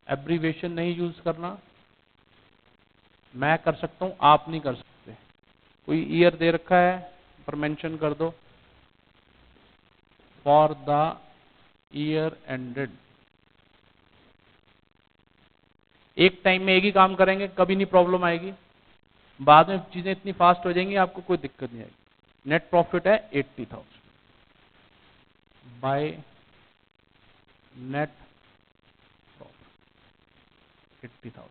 abbreviation नहीं यूज करना, मैं कर सकता हूं आप नहीं कर सकते। कोई ईयर दे रखा है पर मेंशन कर दो, फॉर द ईयर एंडेड। एक टाइम में एक ही काम करेंगे कभी नहीं प्रॉब्लम आएगी, बाद में चीजें इतनी फास्ट हो जाएंगी आपको कोई दिक्कत नहीं आएगी। नेट प्रॉफिट है 80,000 बाय नेट प्रॉफिट 80,000।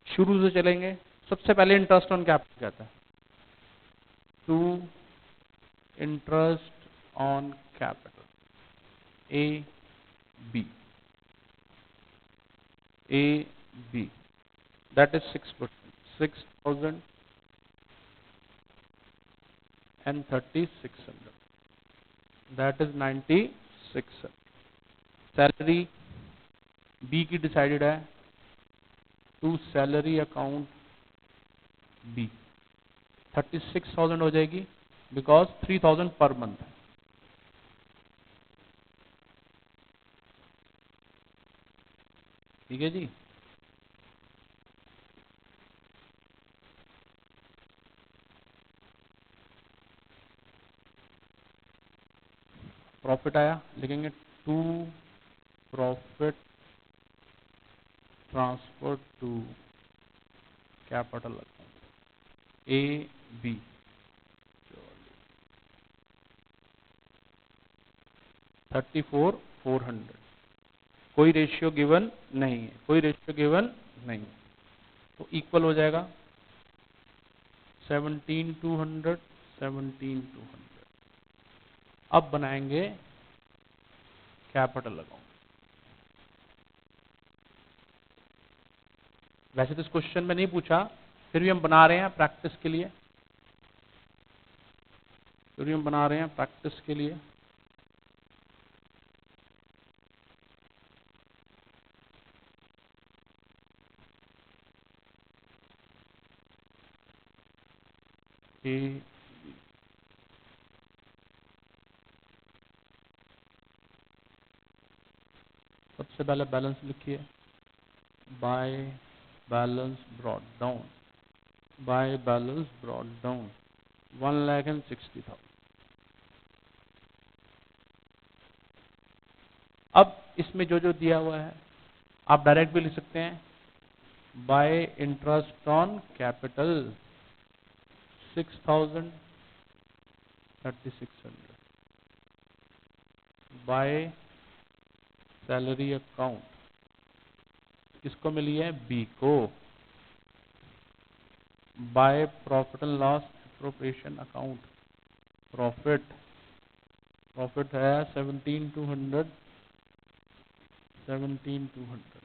शुरू से चलेंगे। सबसे पहले इंटरेस्ट ऑन कैपिटल कहता है, to interest on capital A B, A B that is 6%, 6,000 and 3,600, that is 96। Salary B की डिसाइडेड है, टू सैलरी अकाउंट बी 36,000 हो जाएगी बिकॉज 3,000 पर मंथ है। ठीक है जी। प्रॉफिट आया, लिखेंगे to profit transfer to capital account A B 34,400। कोई रेशियो गिवन नहीं है, कोई रेशियो गिवन नहीं है, तो इक्वल हो जाएगा 17,200, 17,200। अब बनाएंगे कैपिटल अकाउंट। वैसे तो इस क्वेश्चन में नहीं पूछा, फिर भी हम बना रहे हैं प्रैक्टिस के लिए, फिर भी हम बना रहे हैं प्रैक्टिस के लिए। ए सबसे पहले बैलेंस लिखिए, by balance brought down, by balance brought down 1,60,000। अब इसमें जो जो दिया हुआ है आप डायरेक्ट भी लिख सकते हैं, bye interest on capital 6,000, 3,600, bye salary account किसको मिली है, बी को, bye profit and loss appropriation account, profit है 17,200, 17,200।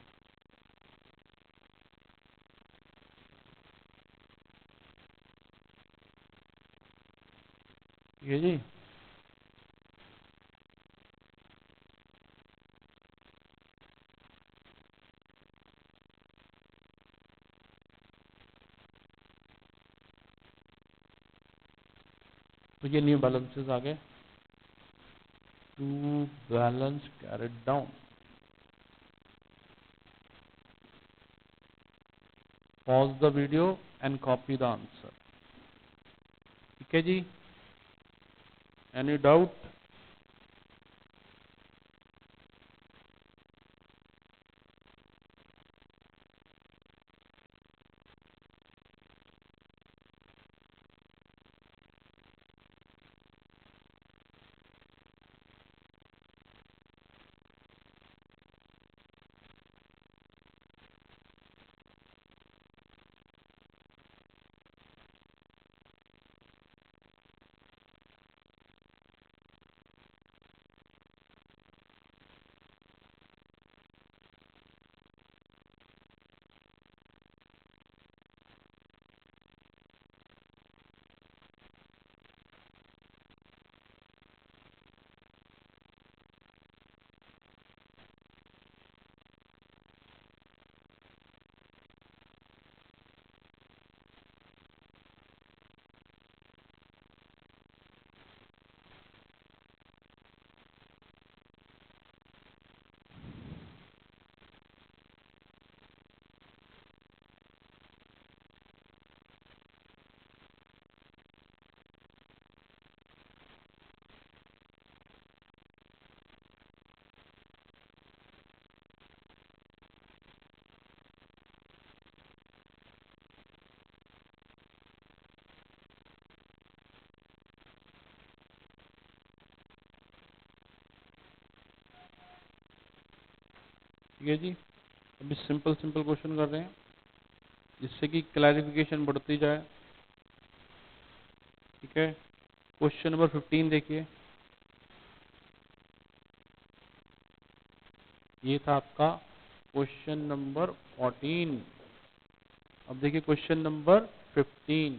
ठीक है जी। तो ये न्यू बैलेंसेस आ गए, to balance carried down, pause the video and copy the answer. ठीक है जी, एनी डाउट? ठीक है जी। अभी सिंपल सिंपल क्वेश्चन कर रहे हैं जिससे कि क्लैरिफिकेशन बढ़ती जाए। ठीक है, क्वेश्चन नंबर 15 देखिए, ये था आपका क्वेश्चन नंबर 14। अब देखिए क्वेश्चन नंबर 15।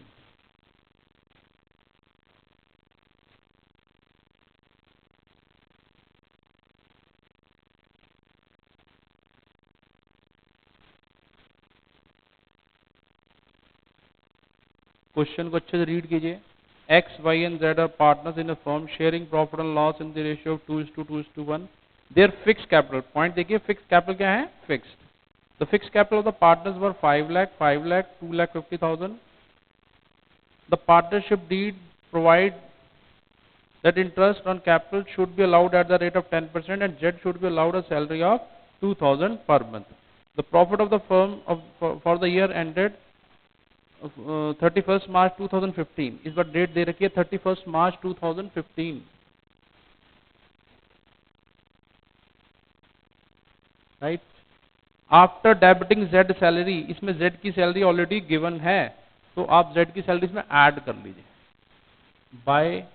क्वेश्चन को अच्छे से रीड कीजिए। X Y and Z are partners in a firm sharing profit and loss in the ratio of 2:2:1। Their fix capital, point देखिए, फिक्स कैपिटल क्या है, fixed. The fix capital of the partners were 5 lakh, 5 lakh, 2,50,000। The partnership deed provide that interest on capital should be allowed at the rate of 10% and Z should be allowed a salary of 2,000 per month. The profit of the firm for the year ended 31st March 2015. इस बार date दे रखी है 31st March 2015, right. After debiting Z salary, इसमें Z की salary already given है, तो आप Z की salary इसमें ऐड कर लीजिए bye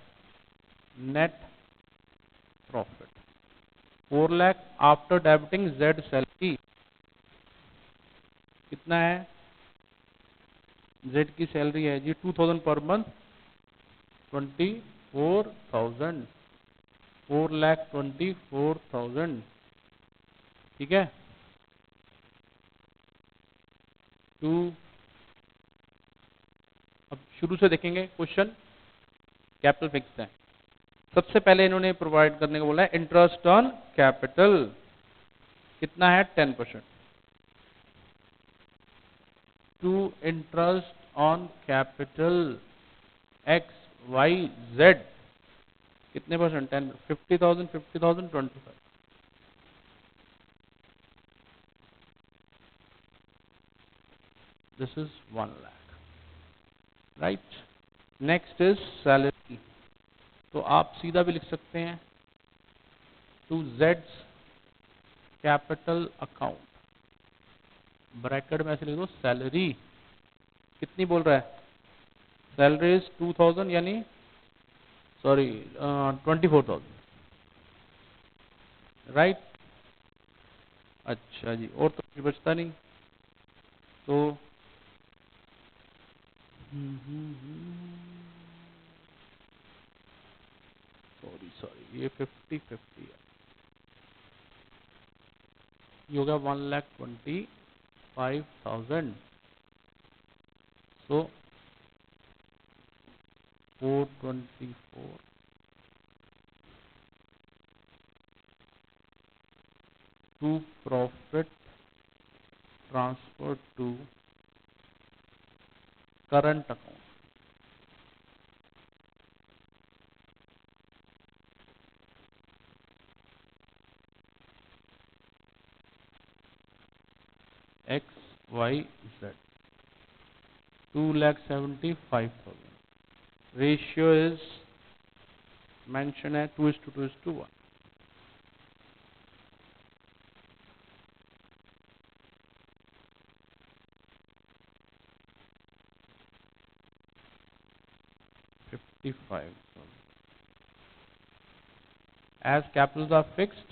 net profit 4 lakh after debiting Z salary कितना है, Z की सैलरी है जी 2,000 पर मंथ, 24,000, 4,24,000। ठीक है, टू। अब शुरू से देखेंगे क्वेश्चन। कैपिटल फिक्स है, सबसे पहले इन्होंने प्रोवाइड करने को बोला है इंटरेस्ट ऑन कैपिटल, कितना है 10%। To interest on capital X Y Z कितने percent, 10, 50,000, 50,000, 25। This is 1 lakh, right. Next is salary, तो आप सीधा भी लिख सकते हैं टू जेड्स कैपिटल अकाउंट, ब्रैकेट में ऐसे लिख दो सैलरी, कितनी बोल रहा है, सैलरी इज 2,000 यानी सॉरी 24,000, राइट। अच्छा जी, और तो कुछ बचता नहीं, तो सॉरी सॉरी ये 50-50 है, ये हो गया 1,25,000। So 424 to profit transfer to current account, X Y Z 2,75,000। Ratio is mention है 2:2:1। एज कैपिटल आर फिक्स्ड,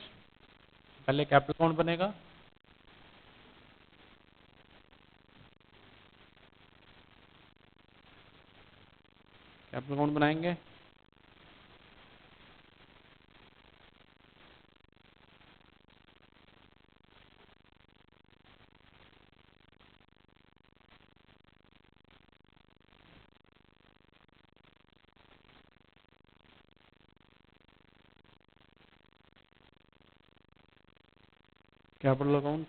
पहले कैपिटल कौन बनेगा, कैपिटल कौन बनाएंगे, capital account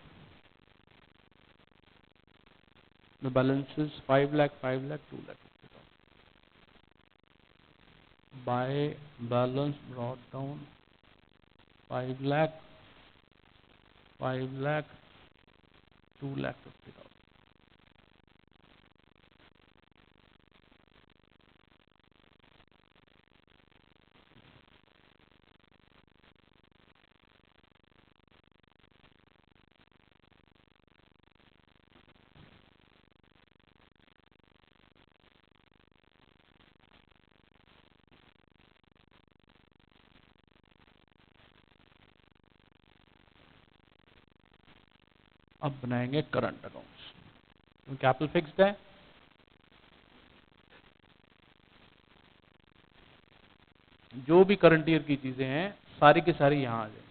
the balance is 5 lakh, 5 lakh, 2 lakh 50,000. By balance brought down 5 lakh, 5 lakh, 2 lakh 50,000. अब बनाएंगे current accounts. Capital fixed है, जो भी करंट ईयर की चीजें हैं सारी की सारी यहां आ जाएंगी।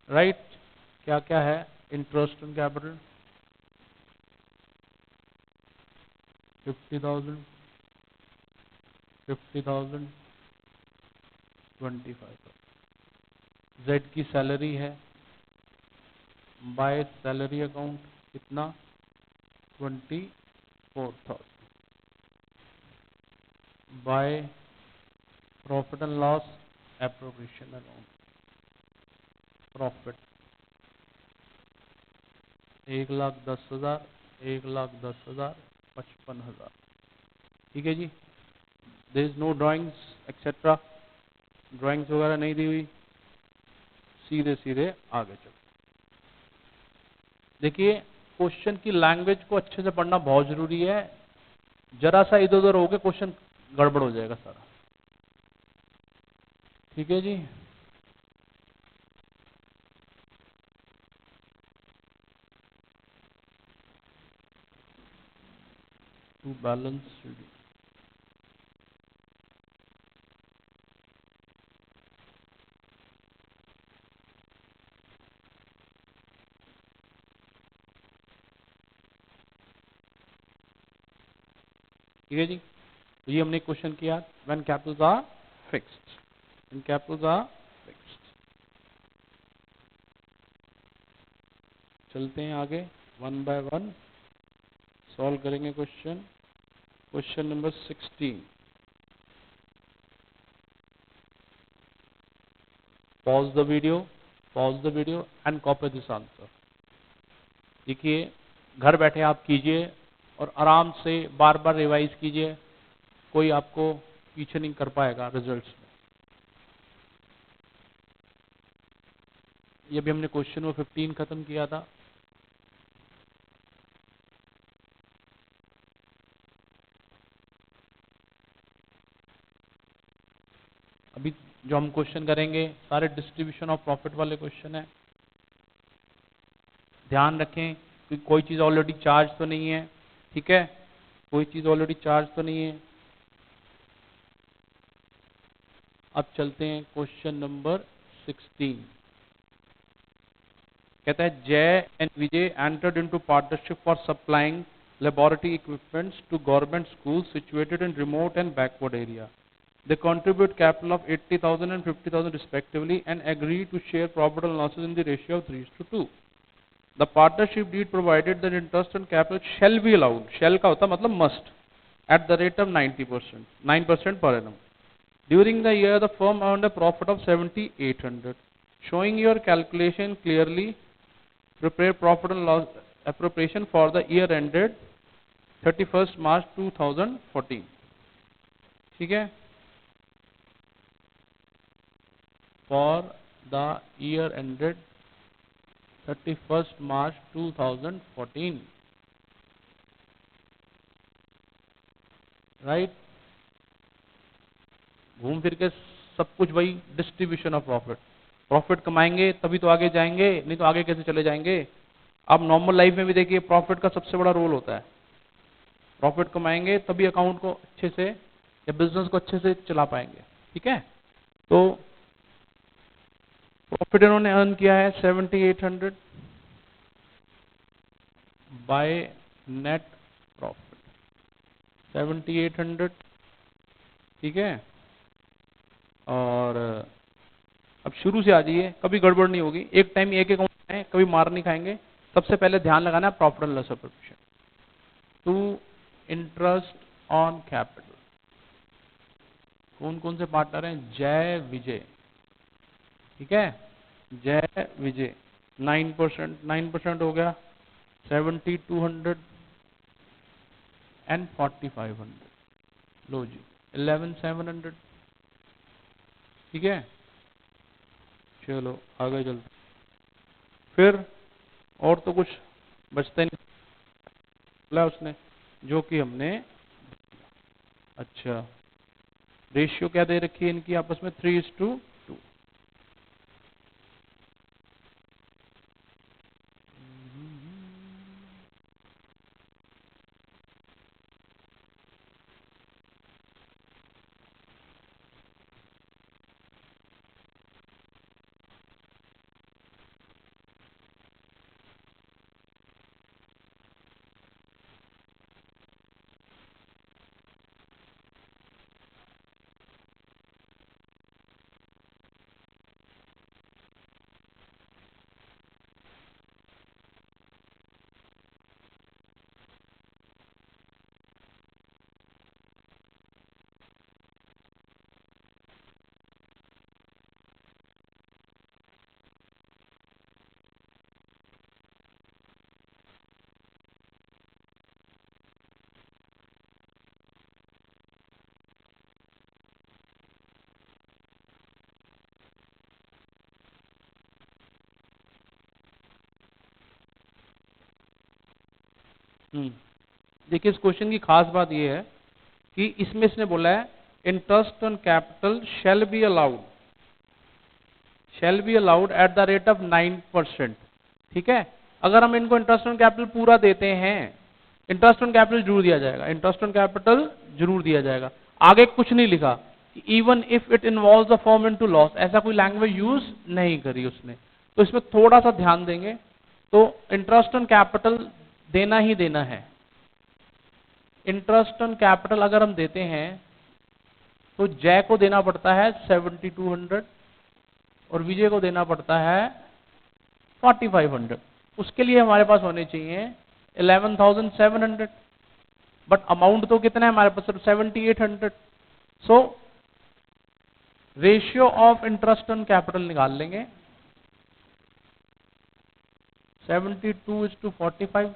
राइट, क्या क्या है? Interest on capital 50,000, 50,000, 25,000। जेड की सैलरी है, बाय सैलरी अकाउंट कितना? 24,000। By profit and loss appropriation account, profit 1,10,000, 1,10,000, 55,000। ठीक है जी। There is no drawings etcetera, drawings वगैरह नहीं दी हुई, सीधे सीधे आगे चलो। देखिए, क्वेश्चन की लैंग्वेज को अच्छे से पढ़ना बहुत जरूरी है। जरा सा इधर उधर हो गया क्वेश्चन गड़बड़ हो जाएगा सारा। ठीक है जी। टू बैलेंस शीट, ठीक है जी। तो ये हमने क्वेश्चन किया, when capitals are fixed, when capitals are fixed. चलते हैं आगे, वन बाय वन सॉल्व करेंगे question. Question number 16। Pause the video, pause the video and copy this answer. देखिए, घर बैठे आप कीजिए और आराम से बार बार रिवाइज कीजिए, कोई आपको पीछे नहीं कर पाएगा रिजल्ट्स में। ये भी हमने क्वेश्चन नंबर 15 खत्म किया था। अभी जो हम क्वेश्चन करेंगे सारे डिस्ट्रीब्यूशन ऑफ प्रॉफिट वाले क्वेश्चन है। ध्यान रखें कि कोई चीज ऑलरेडी चार्ज तो नहीं है, ठीक है, कोई चीज ऑलरेडी चार्ज तो नहीं है। अब चलते हैं क्वेश्चन नंबर 16। कहता है Jai and Vijay entered into partnership for supplying laboratory equipments to government schools situated in remote and backward area. They contribute capital of 80,000 and 50,000 respectively and agree to share profit and losses in the ratio of 3:2. The partnership deed provided that interest on capital shall be allowed. Shall का होता मतलब must at the rate of 90%, 9% per annum. During the year, the firm earned a profit of 7,800. Showing your calculation clearly, prepare profit and loss appropriation for the year ended 31st March 2014. ठीक है? For the year ended 31st March 2014. Right, घूम फिर के सब कुछ वही distribution of profit. Profit कमाएंगे तभी तो आगे जाएंगे, नहीं तो आगे कैसे चले जाएंगे। आप नॉर्मल लाइफ में भी देखिए, प्रॉफिट का सबसे बड़ा रोल होता है। प्रॉफिट कमाएंगे तभी अकाउंट को अच्छे से या बिजनेस को अच्छे से चला पाएंगे। ठीक है, तो प्रॉफिट इन्होंने अर्न किया है 7,800 बाय नेट प्रॉफिट 7,800। ठीक है, और अब शुरू से आ जाइए, कभी गड़बड़ नहीं होगी। एक टाइम एक अकाउंट है, कभी मार नहीं खाएंगे। सबसे पहले ध्यान लगाना है profit and loss appropriation to interest on capital. कौन कौन से पार्टनर हैं? जय विजय। ठीक है, जय विजय 9%, 9% हो गया 7,200 एंड 4,500। लो जी 11,700। ठीक है, चलो आगे चलते। फिर और तो कुछ बचता नहीं बोला उसने, जो कि हमने, अच्छा रेशियो क्या दे रखी है इनकी आपस में 3:2। देखिए इस क्वेश्चन की खास बात यह है कि इसमें इसने बोला है interest on capital shall be allowed at the rate of 9%। ठीक है, अगर हम इनको इंटरेस्ट ऑन कैपिटल पूरा देते हैं, इंटरेस्ट ऑन कैपिटल जरूर दिया जाएगा, इंटरेस्ट ऑन कैपिटल जरूर दिया जाएगा। आगे कुछ नहीं लिखा, even if it involve the form into loss, ऐसा कोई लैंग्वेज यूज नहीं करी उसने। तो इसमें थोड़ा सा ध्यान देंगे, तो इंटरेस्ट ऑन कैपिटल देना ही देना है। इंटरेस्ट ऑन कैपिटल अगर हम देते हैं तो जय को देना पड़ता है 7200 और विजय को देना पड़ता है 4500। उसके लिए हमारे पास होने चाहिए 11700, बट अमाउंट तो कितना है हमारे पास, सिर्फ 7800। So ratio of interest on capital निकाल लेंगे, 72:45,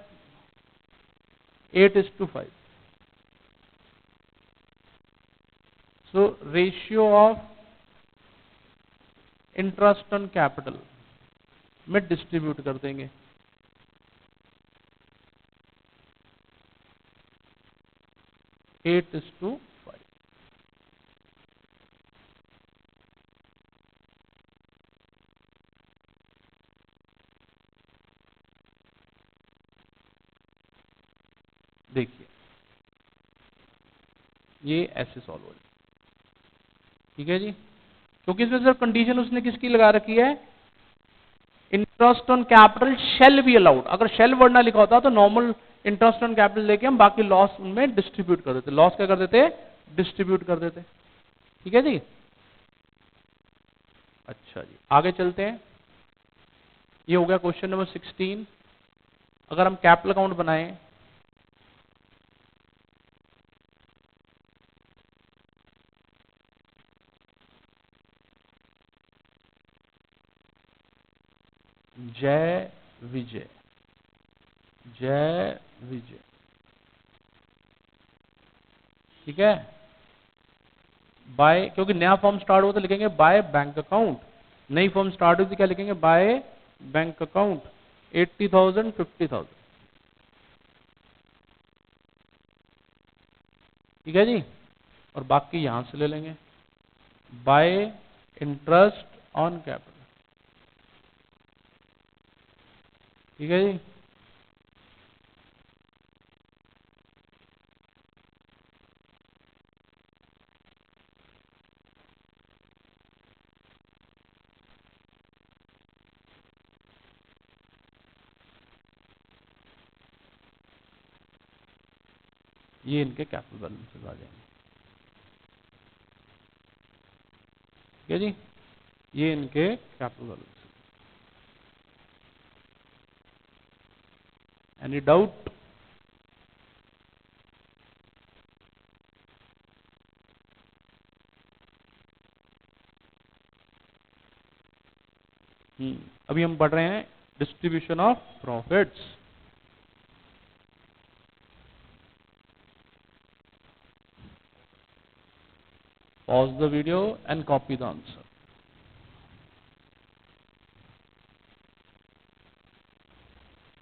8:5। So ratio of interest on capital में डिस्ट्रीब्यूट कर देंगे। Eight is to 5। देखिए ये ऐसे सॉल्व हो जाए। ठीक है जी, क्योंकि इसमें सिर्फ कंडीशन उसने किसकी लगा रखी है, interest on capital shall be allowed. अगर शेल वर्ड ना लिखा होता तो नॉर्मल इंटरेस्ट ऑन कैपिटल लेके हम बाकी लॉस उनमें डिस्ट्रीब्यूट कर देते, लॉस क्या कर देते, डिस्ट्रीब्यूट कर देते। ठीक है जी, अच्छा जी आगे चलते हैं। ये हो गया क्वेश्चन नंबर 16। अगर हम कैपिटल अकाउंट बनाएं, जय विजय, जय विजय। ठीक है, बाय, क्योंकि नया फॉर्म स्टार्ट हो तो लिखेंगे बाय बैंक अकाउंट, नई फॉर्म स्टार्ट हुई तो क्या लिखेंगे, बाय बैंक अकाउंट। 80,000, 50,000। ठीक है जी, और बाकी यहां से ले लेंगे बाय इंटरेस्ट ऑन कैपिटल। ठीक है जी, ये इनके कैपिटल बैलेंसेस आ जाएंगे। ठीक है जी, ये इनके कैपिटल बैलेंस। Any doubt? अभी हम पढ़ रहे हैं distribution of profits. Pause the video and copy the answer.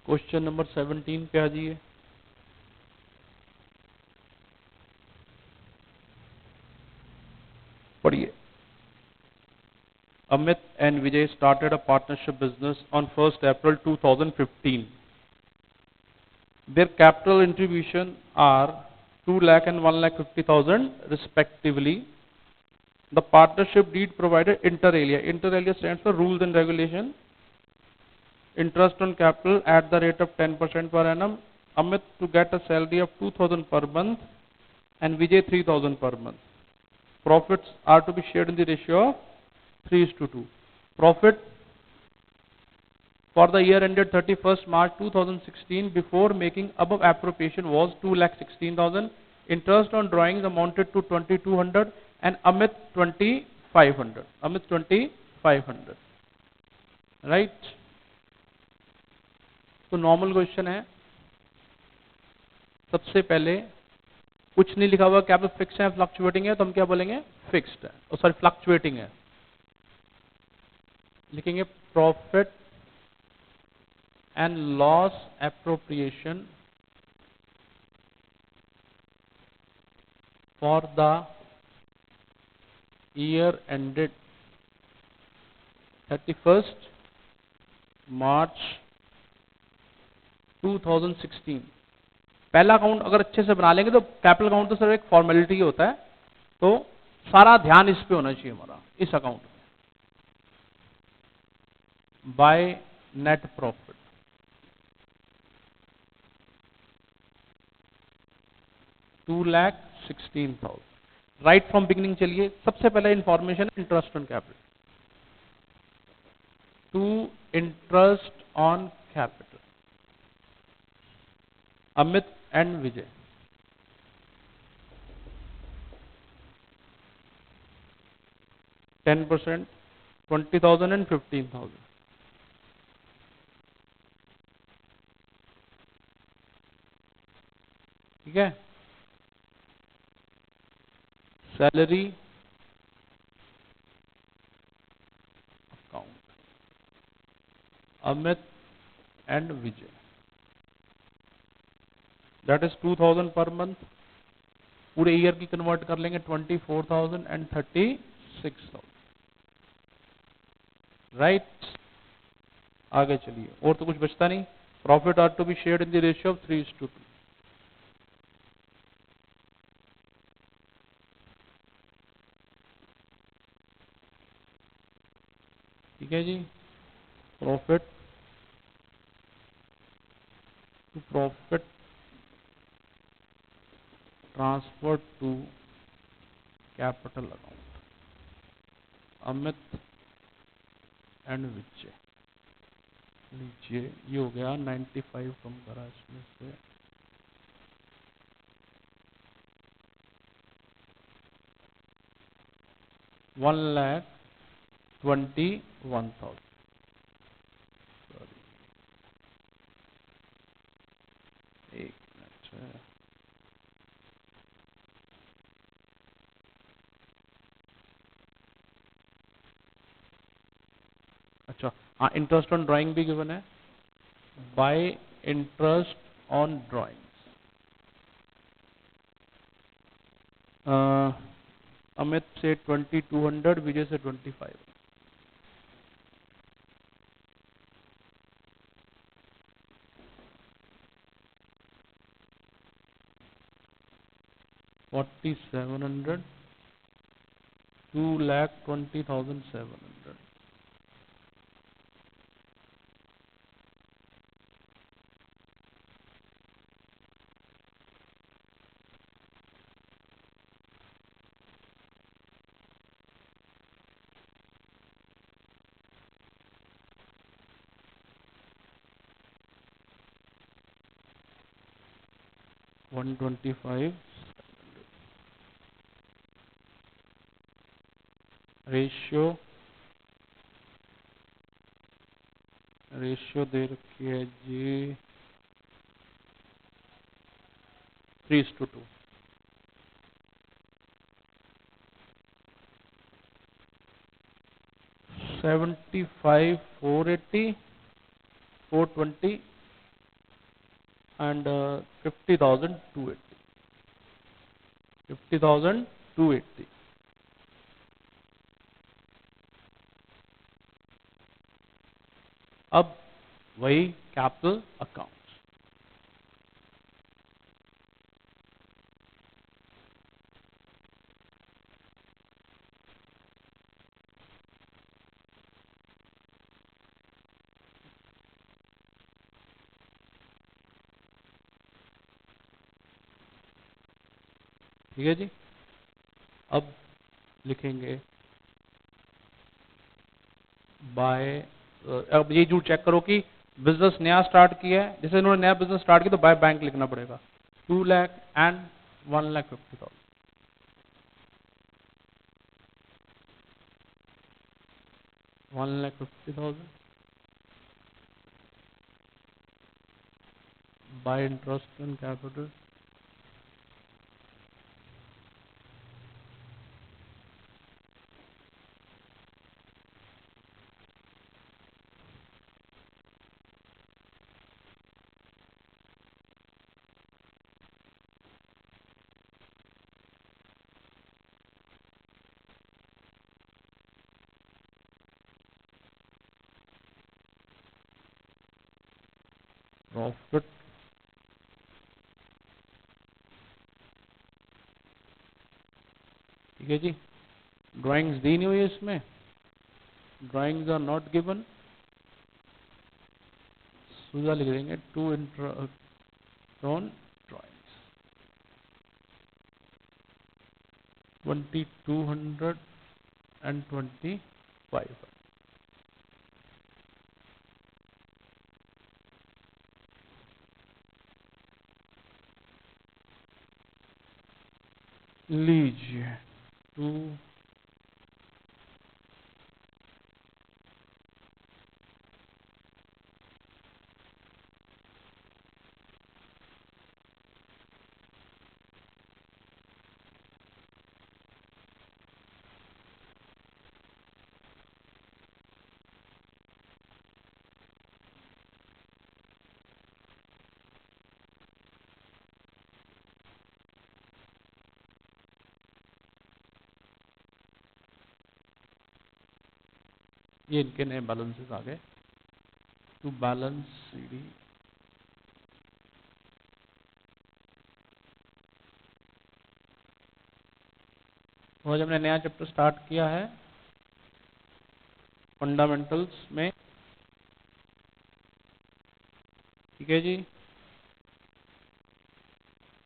Question number 17 पे आ जाइए। पढ़िए। Amit and Vijay started a partnership business on 1st April 2015. Their capital contribution are 2 lakh and 1,50,000 respectively. The partnership deed provided inter alia. Inter alia stands for rules and regulation. Interest on capital at the rate of 10% per annum. Amit to get a salary of 2,000 per month and Vijay 3,000 per month. Profits are to be shared in the ratio of 3:2. Profit for the year ended 31st March 2016 before making above appropriation was 2,16,000. Interest on drawings amounted to 2,200 and Amit 2,500. Amit 2,500. Right? तो normal question है। सबसे पहले कुछ नहीं लिखा हुआ, क्या fix है फ्लक्चुएटिंग है, तो हम क्या बोलेंगे, फिक्स्ड है, सॉरी फ्लक्चुएटिंग है। लिखेंगे profit and loss appropriation for the year ended 31st March 2016। पहला अकाउंट अगर अच्छे से बना लेंगे तो कैपिटल अकाउंट तो सिर्फ एक फॉर्मेलिटी होता है, तो सारा ध्यान इस पे होना चाहिए हमारा, इस अकाउंट में। By net profit, $2,16,000। Right from beginning चलिए, सबसे पहले information interest on capital, to interest on capital, Amit and Vijay. 10%, 20,000 and 15,000। ठीक है। Salary account, Amit and Vijay, that is 2,000 per month. पूरे ईयर की कन्वर्ट कर लेंगे 24,000 एंड 36,000। राइट, आगे चलिए, और तो कुछ बचता नहीं। Profit are to be shared in the ratio of 3:2। ठीक है जी। Profit to profit transfer to capital account, Amit and Vijay. लीजिए, ये हो गया 95 कम करा इसमें से, $1,21,000। सॉरी, एक मिनट है। अच्छा हाँ, इंटरेस्ट ऑन ड्राइंग भी गिवन है। Bye interest on drawings, Amit से 2,200, विजय से 25। 4,700, 2,20,700। $125। रेशियो, रेशियो दे रखी है जी 3:2। 75, 480, 420 and 50,000, 280। 50,000, 280। अब वही कैपिटल अकाउंट, ठीक है जी। अब लिखेंगे बाय, अब ये जरूर चेक करो कि बिजनेस नया स्टार्ट किया है, जैसे इन्होंने नया बिजनेस स्टार्ट किया तो बाय बैंक लिखना पड़ेगा। 2 lakh and 1,50,000। 1,50,000 bye interest in capital, profit ठीक है जी। ड्राइंग्स दी नहीं हुई है इसमें, ड्राइंग्स आर नॉट गिवन, सीधा लिख देंगे टू इंट्रोन ड्राइंग्स 2225। लीजिए टू ये इनके नए बैलेंसेस आ गए। टू बैलेंस सीडी आज हमने नया चैप्टर स्टार्ट किया है फंडामेंटल्स में, ठीक है जी।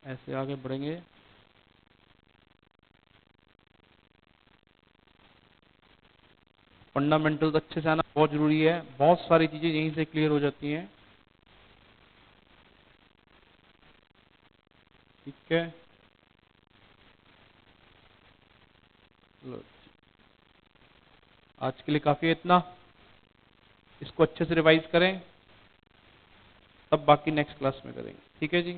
ऐसे आगे बढ़ेंगे। फंडामेंटल्स अच्छे से आना बहुत जरूरी है, बहुत सारी चीजें यहीं से क्लियर हो जाती हैं, ठीक है। लो, आज के लिए काफी है इतना, इसको अच्छे से रिवाइज करें, तब बाकी नेक्स्ट क्लास में करेंगे, ठीक है जी।